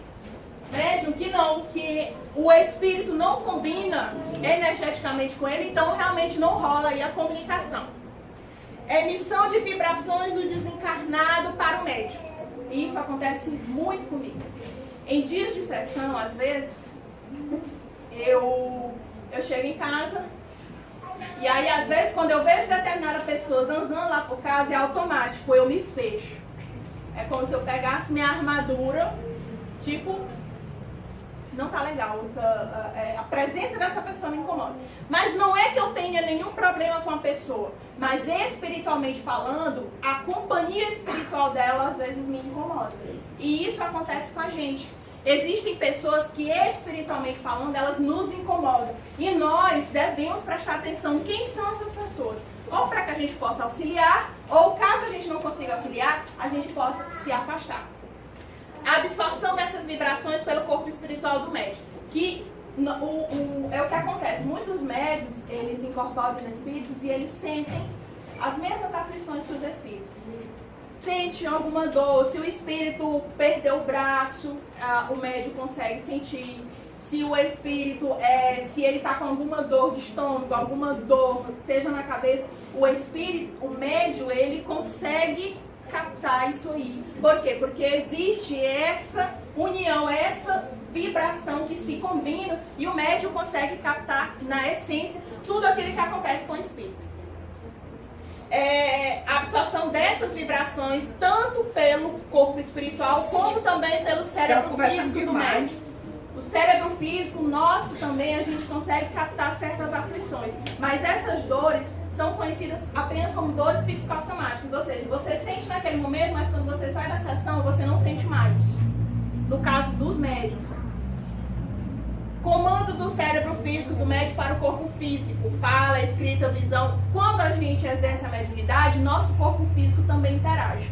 médium que não, que o espírito não combina energeticamente com ele, então realmente não rola aí a comunicação. Emissão de vibrações do desencarnado para o médium. E isso acontece muito comigo. Em dias de sessão, às vezes, eu chego em casa, e aí às vezes quando eu vejo determinada pessoa zanzando lá por casa, é automático, eu me fecho. É como se eu pegasse minha armadura, tipo, não tá legal, a presença dessa pessoa me incomoda. Mas não é que eu tenha nenhum problema com a pessoa, mas espiritualmente falando, a companhia espiritual dela às vezes me incomoda. E isso acontece com a gente. Existem pessoas que espiritualmente falando, elas nos incomodam. E nós devemos prestar atenção quem são essas pessoas. Ou para que a gente possa auxiliar, ou caso a gente não consiga auxiliar, a gente possa se afastar. A absorção dessas vibrações pelo corpo espiritual do médium. Que é o que acontece. Muitos médiuns, eles incorporam os espíritos e eles sentem as mesmas aflições que os espíritos. Sente alguma dor, se o espírito perdeu o braço, o médium consegue sentir. Se o espírito, se ele está com alguma dor de estômago, alguma dor, seja na cabeça, o médium, ele consegue captar isso aí. Por quê? Porque existe essa união, essa vibração que se combina e o médium consegue captar na essência tudo aquilo que acontece com o espírito. A absorção dessas vibrações, tanto pelo corpo espiritual, como também pelo cérebro físico do médium. O cérebro físico nosso também, a gente consegue captar certas aflições. Mas essas dores são conhecidas apenas como dores psicossomáticas. Ou seja, você sente naquele momento, mas quando você sai da sessão, você não sente mais. No caso dos médiuns. Comando do cérebro físico do médium para o corpo físico. Fala, escrita, visão. Quando a gente exerce a mediunidade, nosso corpo físico também interage.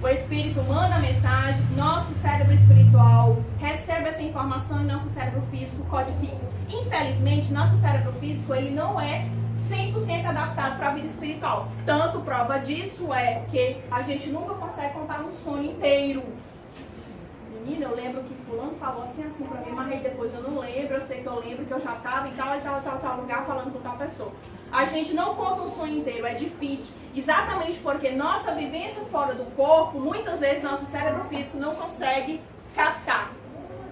O espírito manda a mensagem, nosso cérebro espiritual recebe essa informação e nosso cérebro físico codifica. Infelizmente, nosso cérebro físico ele não é 100% adaptado para a vida espiritual. Tanto prova disso é que a gente nunca consegue contar um sonho inteiro. Menina, eu lembro que fulano falou assim pra mim, mas aí depois eu não lembro, eu sei que eu lembro que eu já estava em tal lugar falando com tal pessoa. A gente não conta um sonho inteiro, é difícil. Exatamente porque nossa vivência fora do corpo, muitas vezes nosso cérebro físico não consegue captar.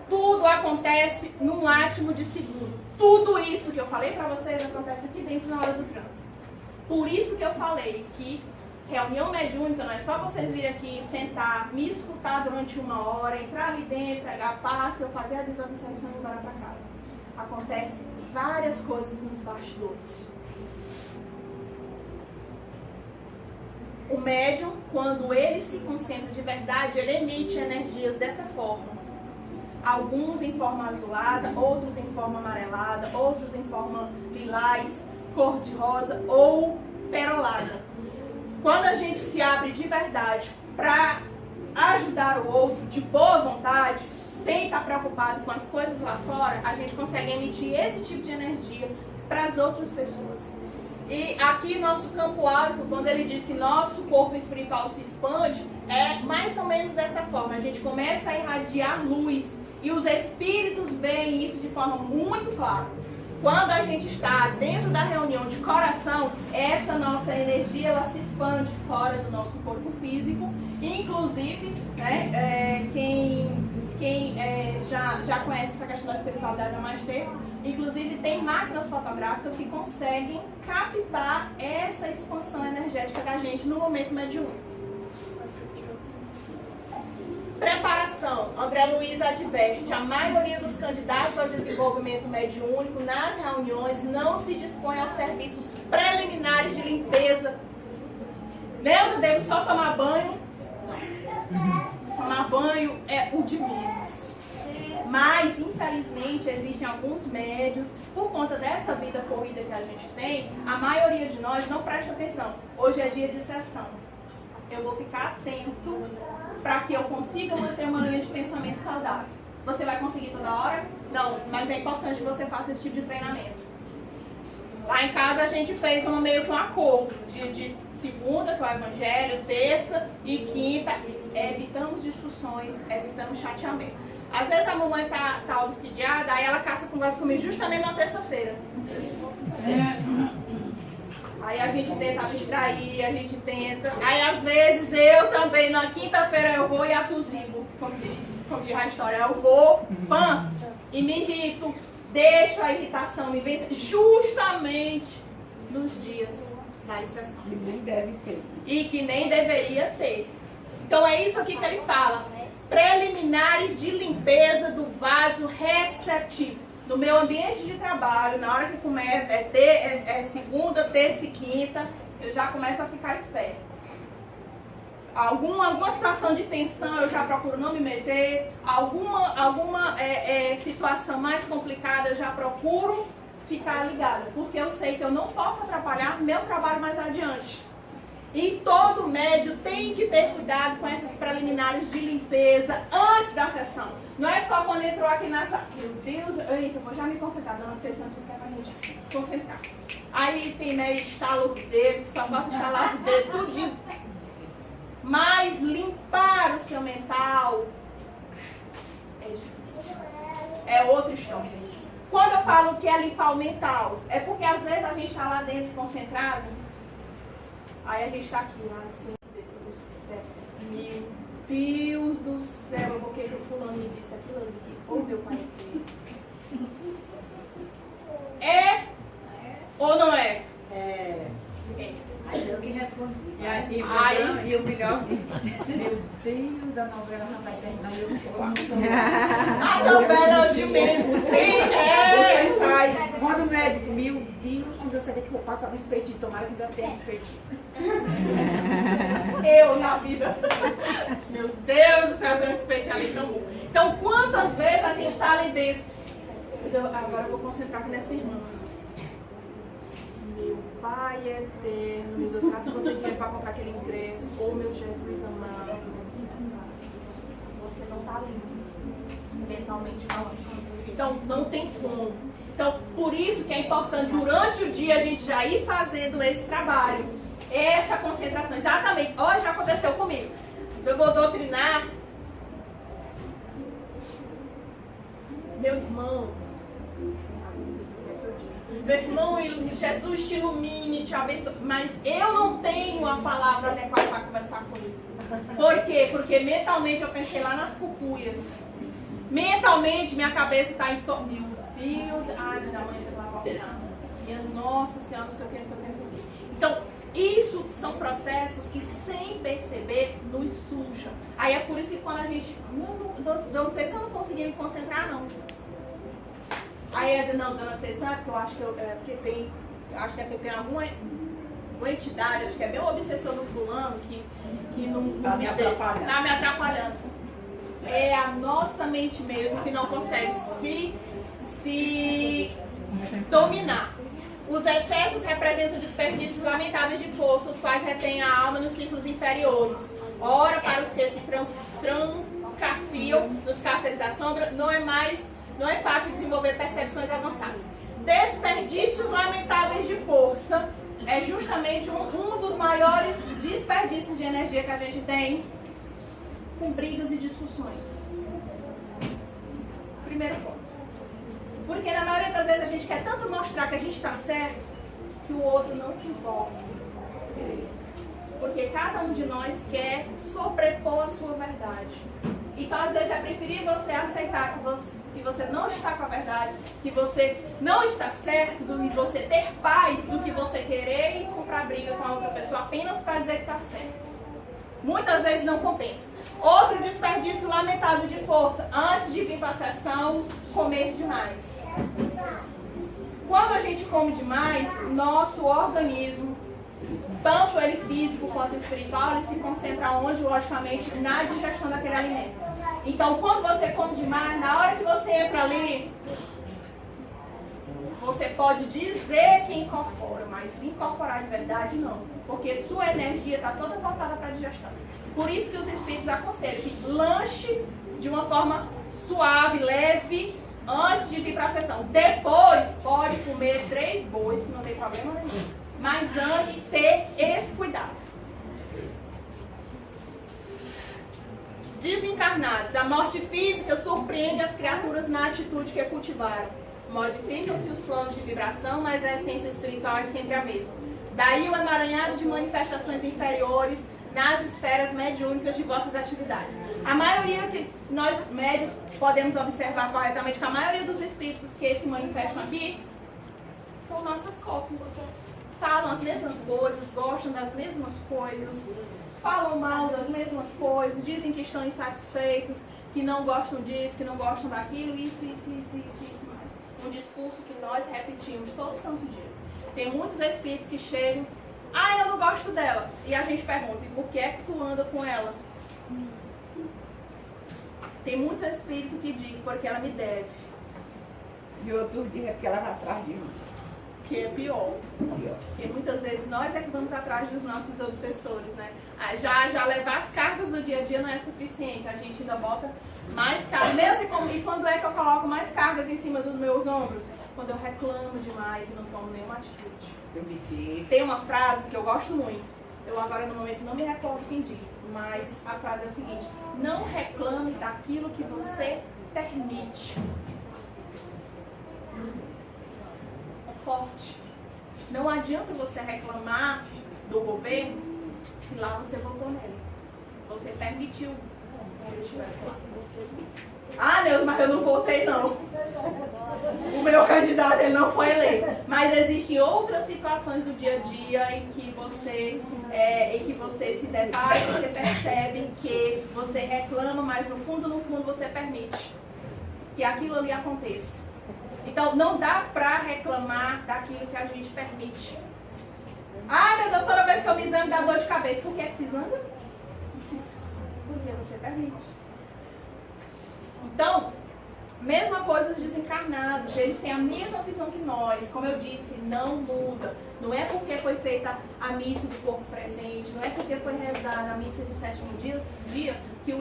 Tudo acontece num átimo de segundo. Tudo isso que eu falei pra vocês acontece aqui dentro na hora do transe. Por isso que eu falei que reunião mediúnica não é só vocês virem aqui, sentar, me escutar durante 1 hora, entrar ali dentro, pegar passe, eu fazer a desobsessão e ir embora pra casa. Acontece várias coisas nos bastidores. O médium, quando ele se concentra de verdade, ele emite energias dessa forma. Alguns em forma azulada, outros em forma amarelada, outros em forma lilás, cor-de-rosa ou perolada. Quando a gente se abre de verdade para ajudar o outro de boa vontade, sem estar preocupado com as coisas lá fora, a gente consegue emitir esse tipo de energia para as outras pessoas. E aqui nosso campo áurico, quando ele diz que nosso corpo espiritual se expande, é mais ou menos dessa forma. A gente começa a irradiar luz e os espíritos veem isso de forma muito clara. Quando a gente está dentro da reunião de coração, essa nossa energia ela se expande fora do nosso corpo físico. Inclusive, né, quem já conhece essa questão da espiritualidade há mais tempo, inclusive tem máquinas fotográficas que conseguem captar essa expansão energética da gente no momento mediúnico. Preparação. André Luiz adverte, a maioria dos candidatos ao desenvolvimento mediúnico nas reuniões não se dispõe aos serviços preliminares de limpeza. Neuza, devo só tomar banho? Não. Tomar banho é o de menos. Mas, infelizmente, existem alguns médios, por conta dessa vida corrida que a gente tem, a maioria de nós não presta atenção. Hoje é dia de sessão. Eu vou ficar atento para que eu consiga manter uma linha de pensamento saudável. Você vai conseguir toda hora? Não, mas é importante que você faça esse tipo de treinamento. Lá em casa a gente fez meio que um acordo de segunda, que é o evangelho, terça e quinta. Evitamos discussões, evitamos chateamento. Às vezes a mamãe tá obsidiada, aí ela caça conversa comigo justamente na terça-feira. Aí a gente tenta abstrair, a gente tenta. Aí às vezes eu também, na quinta-feira eu vou e atusivo, como diz a história, eu vou, pã, e me irrito, deixo a irritação me vencer, justamente nos dias das sessões. E nem deve ter. E que nem deveria ter. Então é isso aqui que ele fala. Preliminares de limpeza do vaso receptivo. No meu ambiente de trabalho, na hora que começa, segunda, terça e quinta, eu já começo a ficar esperto. Alguma situação de tensão eu já procuro não me meter. Alguma situação mais complicada eu já procuro ficar ligada. Porque eu sei que eu não posso atrapalhar meu trabalho mais adiante. E todo médio tem que ter cuidado com essas preliminares de limpeza antes da sessão. Não é só quando entrou aqui nessa... Meu Deus, eita, eu vou já me concentrar, dona sessão diz que é pra gente se concentrar. Aí tem médio, estala o dedo, só falta estalar o dedo, tudinho. Mas limpar o seu mental é difícil. É outra história. Quando eu falo que é limpar o mental, é porque às vezes a gente está lá dentro concentrado. Aí a gente está aqui, lá assim, dentro do céu. Meu Deus do céu, eu vou querer que o fulano me disse aquilo ali. Ou meu pai é ou não é? É. Aí eu que respondi. E o melhor, Meu Deus, a novela não vai terminar. A novela é o de menos. Quando o médico disse, meu Deus, quando eu saber que vou passar no espetinho, tomara que ainda tenha espetinho. Eu na vida. Meu Deus do céu, tem um espetinho ali tão bom. Então, quantas vezes a gente está ali dentro? Agora eu vou concentrar aqui nessa irmã. Meu Pai eterno, meu Deus, será que eu vou ter dinheiro para comprar aquele ingresso? Oh, meu Jesus amado. Você não está limpo, mentalmente falando. Então, não tem como. Então, por isso que é importante, durante o dia, a gente já ir fazendo esse trabalho. Essa concentração. Exatamente. Hoje já aconteceu comigo. Eu vou doutrinar. Meu irmão, Jesus te ilumine, te abençoe. Mas eu não tenho a palavra adequada para conversar com ele. Por quê? Porque mentalmente eu pensei lá nas cucuias. Mentalmente minha cabeça está em torno. Meu Deus, ai, minha mãe vai voltar. Minha nossa senhora, não sei o que, não sei o que, não sei o que. Então, isso são processos que, sem perceber, nos sujam. Aí é por isso que quando a gente. Não sei se eu não consegui me concentrar, não. Aí não, dona Cecília, porque eu acho que porque tem. Acho que é porque tem alguma entidade, acho que é bem o obsessor do fulano que não tá me atrapalhando. Tá me atrapalhando. É a nossa mente mesmo que não consegue se dominar. Os excessos representam desperdícios lamentáveis de força, os quais retêm a alma nos círculos inferiores. Ora, para os que se trancafiam nos cárceres da sombra, não é fácil desenvolver percepções avançadas. Desperdícios lamentáveis de força é justamente um dos maiores desperdícios de energia que a gente tem com brigas e discussões. Primeiro ponto. Porque na maioria das vezes a gente quer tanto mostrar que a gente está certo que o outro não se importa. Porque cada um de nós quer sobrepor a sua verdade. Então às vezes é preferível você aceitar que você não está com a verdade, que você não está certo, do que você ter paz, do que você querer ir comprar briga com a outra pessoa apenas para dizer que está certo. Muitas vezes não compensa. Outro desperdício lamentável de força. Antes de vir para a sessão, comer demais. Quando a gente come demais, nosso organismo, tanto ele físico quanto espiritual, ele se concentra onde? Logicamente, na digestão daquele alimento. Então, quando você come demais, na hora que você entra ali, você pode dizer que incorpora, mas incorporar de verdade não. Porque sua energia está toda voltada para a digestão. Por isso que os espíritos aconselham que lanche de uma forma suave, leve, antes de vir para a sessão. Depois, pode comer 3 bois, que não tem problema nenhum. Mas antes, ter esse cuidado. Desencarnados. A morte física surpreende as criaturas na atitude que cultivaram. Modificam-se os planos de vibração, mas a essência espiritual é sempre a mesma. Daí o emaranhado de manifestações inferiores nas esferas mediúnicas de vossas atividades. A maioria que nós médios podemos observar corretamente que a maioria dos espíritos que se manifestam aqui são nossas cópias. Falam as mesmas coisas, gostam das mesmas coisas, falam mal das mesmas coisas, dizem que estão insatisfeitos, que não gostam disso, que não gostam daquilo, isso mais. Um discurso que nós repetimos todo santo dia. Tem muitos espíritos que chegam, eu não gosto dela. E a gente pergunta, e por que é que tu anda com ela? Tem muito espírito que diz, porque ela me deve. E outro dia que ela vai atrás de mim. Que é pior. Porque muitas vezes nós é que vamos atrás dos nossos obsessores, né? Já levar as cargas do dia a dia não é suficiente. A gente ainda bota mais cargas. E quando é que eu coloco mais cargas em cima dos meus ombros? Quando eu reclamo demais e não tomo nenhuma atitude. Tem uma frase que eu gosto muito. Eu agora no momento não me recordo quem disse, mas a frase é o seguinte: não reclame daquilo que você permite. Forte. Não adianta você reclamar do governo se lá você votou nele. Você permitiu que ele estivesse lá. Deus, mas eu não votei não. O meu candidato ele não foi eleito. Mas existem outras situações do dia a dia em que você se depara e você percebe que você reclama, mas no fundo você permite que aquilo ali aconteça. Então, não dá pra reclamar daquilo que a gente permite. Meu Deus, toda vez que eu me exame dá dor de cabeça. Por que se exame? Porque você permite. Então, mesma coisa os desencarnados. Eles têm a mesma visão que nós. Como eu disse, não muda. Não é porque foi feita a missa do corpo presente, não é porque foi rezada a missa de 7º dia que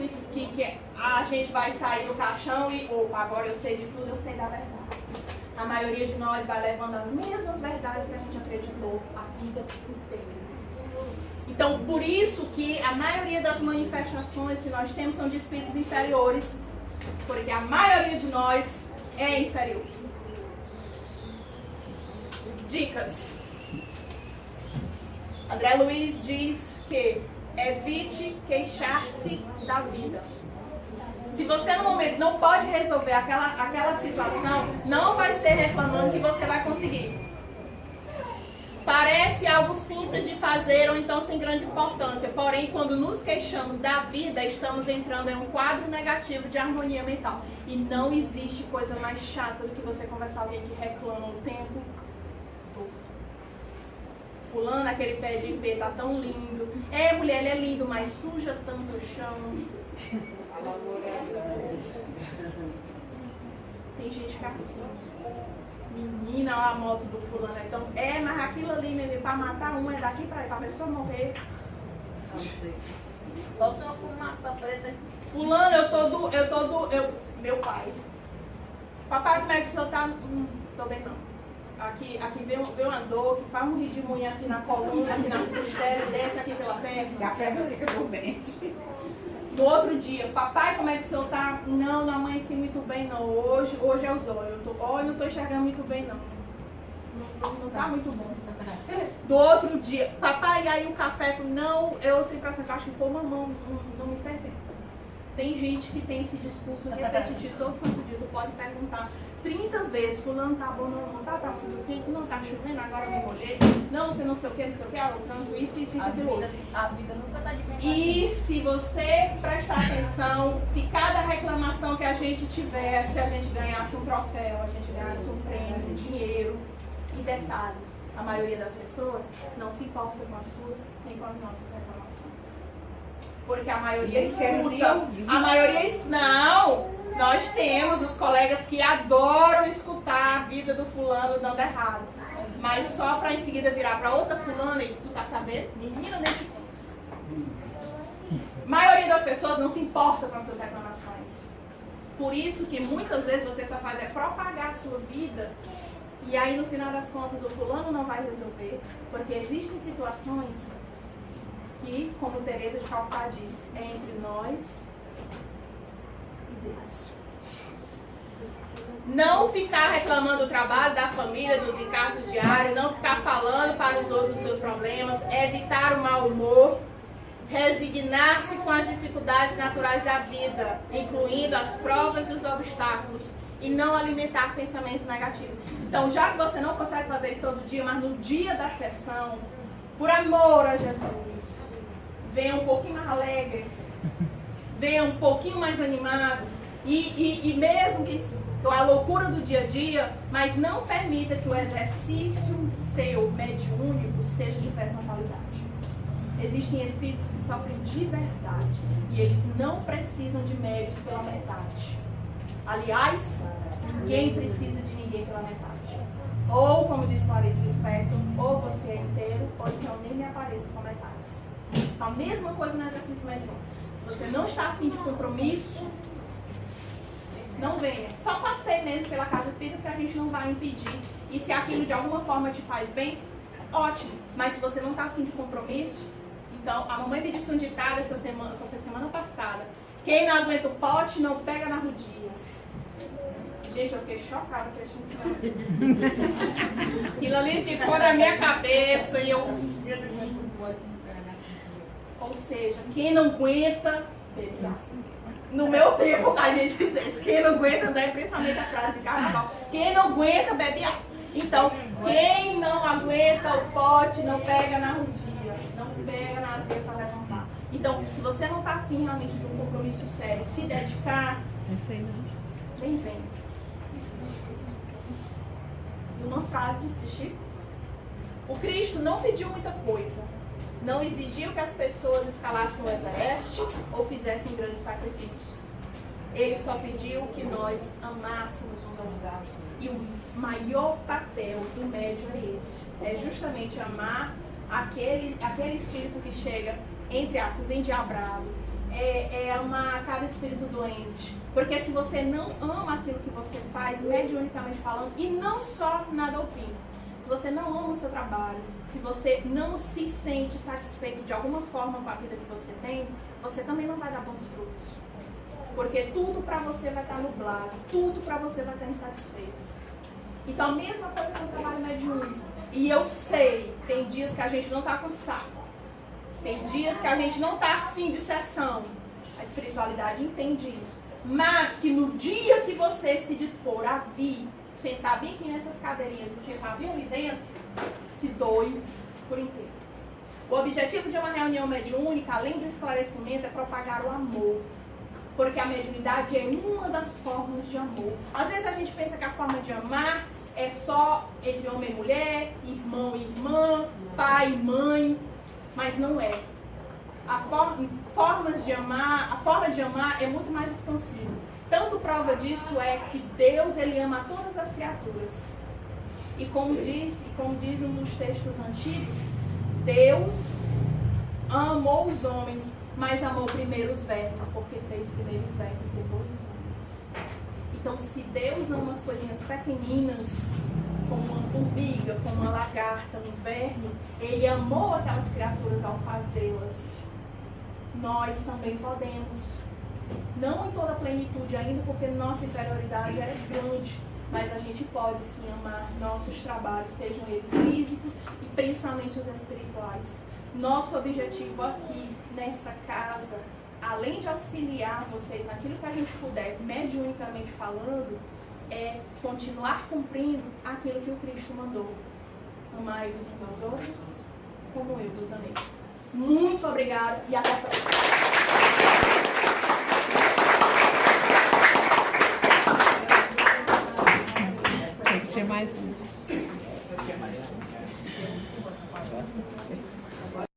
a gente vai sair do caixão e agora eu sei de tudo, eu sei da verdade. A maioria de nós vai levando as mesmas verdades que a gente acreditou a vida inteira. Então, por isso que a maioria das manifestações que nós temos são de espíritos inferiores, porque a maioria de nós é inferior. Dicas. André Luiz diz que evite queixar-se da vida. Se você no momento não pode resolver aquela situação, não vai ser reclamando que você vai conseguir. Parece algo simples de fazer ou então sem grande importância. Porém, quando nos queixamos da vida, estamos entrando em um quadro negativo de harmonia mental. E não existe coisa mais chata do que você conversar com alguém que reclama o tempo todo. Fulano, aquele pé de ipê tá tão lindo. Mulher, ele é lindo, mas suja tanto o chão. Tem gente que é assim. Menina, ó, a moto do fulano. Então, mas aquilo ali, mesmo, pra matar um, é daqui pra pessoa morrer. Solta uma fumaça preta. Fulano, meu pai. Papai, como é que o senhor tá? Tô bem não. Aqui vem uma dor, que faz um redemoinho aqui na coluna, aqui nas costelas, desce aqui pela perna. E a perna fica dormente. No outro dia, papai, como é que o senhor tá? Não amanheci muito bem não. Hoje é os olhos. Não tô enxergando muito bem não. Não tá muito bom. Do outro dia, papai, aí o café, não, eu tenho impressão que acho que foi mamão, não me ferve. Tem gente que tem esse discurso repetitivo todo santo dia. Tu pode perguntar 30 vezes, fulano tá bom, não tá muito quente, não tá chovendo, agora eu me molhei. Não, que não sei o que, o trânsito, isso, aquilo. A vida nunca tá de bem E se você prestar atenção, se cada reclamação que a gente tivesse, a gente ganhasse um troféu, a gente ganhasse um prêmio, um dinheiro. E detalhe, a maioria das pessoas não se importa com as suas nem com as nossas reclamações. Porque a maioria escuta. A maioria... Não! Nós temos os colegas que adoram escutar a vida do fulano dando errado. Mas só para em seguida virar para outra fulana e tu tá sabendo? Menina, nem se... A maioria das pessoas não se importa com as suas reclamações. Por isso que muitas vezes você só faz propagar a sua vida e aí no final das contas o fulano não vai resolver. Porque existem situações que, como Teresa de Calcutá disse, é entre nós e Deus. Não ficar reclamando do trabalho, da família, dos encargos diários, não ficar falando para os outros os seus problemas, evitar o mau humor, resignar-se com as dificuldades naturais da vida, incluindo as provas e os obstáculos, e não alimentar pensamentos negativos. Então, já que você não consegue fazer isso todo dia, mas no dia da sessão, por amor a Jesus, venha um pouquinho mais alegre, venha um pouquinho mais animado, e mesmo que a loucura do dia a dia, mas não permita que o exercício seu mediúnico seja de péssima qualidade. Existem espíritos que sofrem de verdade e eles não precisam de médios pela metade. Aliás, ninguém precisa de ninguém pela metade. Ou, como diz Clarice Lispector, ou você é inteiro, ou então nem me apareça com metades. A mesma coisa no exercício mediúnico. Se você não está afim de compromisso, não venha. Só passei mesmo pela casa espírita porque a gente não vai impedir. E se aquilo de alguma forma te faz bem, ótimo. Mas se você não está afim de compromisso, então a mamãe me disse um ditado essa semana, foi semana passada. Quem não aguenta o pote não pega na Rudias. Gente, eu fiquei chocada com esse ensinamento. Aquilo ali ficou na minha cabeça e eu... Ou seja, quem não aguenta, bebe água. No meu tempo, a gente diz isso. Quem não aguenta, né? Principalmente a frase de carnaval. Quem não aguenta, bebe água. Então, quem não aguenta o pote, não pega na Rudia. Não pega na azeite para levantar. Então, se você não está afim realmente de um compromisso sério, se dedicar, vem. E uma frase de Chico. O Cristo não pediu muita coisa. Não exigiu que as pessoas escalassem o Everest ou fizessem grandes sacrifícios. Ele só pediu que nós amássemos uns aos outros. E o maior papel do médium é esse. É justamente amar aquele espírito que chega, entre aspas, endiabrado. É amar cada espírito doente. Porque se você não ama aquilo que você faz, mediunicamente falando, e não só na doutrina, se você não ama o seu trabalho, se você não se sente satisfeito de alguma forma com a vida que você tem, você também não vai dar bons frutos. Porque tudo para você vai estar nublado, tudo para você vai estar insatisfeito. Então a mesma coisa com o trabalho mediúnico. E eu sei, tem dias que a gente não está com saco. Tem dias que a gente não está afim de sessão. A espiritualidade entende isso. Mas que no dia que você se dispor a vir, sentar bem aqui nessas cadeirinhas e sentar bem ali dentro, se doe por inteiro. O objetivo de uma reunião mediúnica, além do esclarecimento, é propagar o amor. Porque a mediunidade é uma das formas de amor. Às vezes a gente pensa que a forma de amar é só entre homem e mulher, irmão e irmã, pai e mãe, mas não é. A forma de amar é muito mais expansiva. Tanto prova disso é que Deus, ele ama todas as criaturas. E como diz um dos textos antigos, Deus amou os homens, mas amou primeiro os vermes, porque fez primeiro os vermes, depois os homens. Então, se Deus ama as coisinhas pequeninas, como uma formiga, como uma lagarta, um verme, ele amou aquelas criaturas ao fazê-las. Nós também podemos. Não em toda a plenitude ainda, porque nossa interioridade é grande, mas a gente pode sim amar nossos trabalhos, sejam eles físicos e principalmente os espirituais. Nosso objetivo aqui, nessa casa, além de auxiliar vocês naquilo que a gente puder, mediunicamente falando, é continuar cumprindo aquilo que o Cristo mandou. Amai-vos uns aos outros, como eu vos amei. Muito obrigada e até a próxima.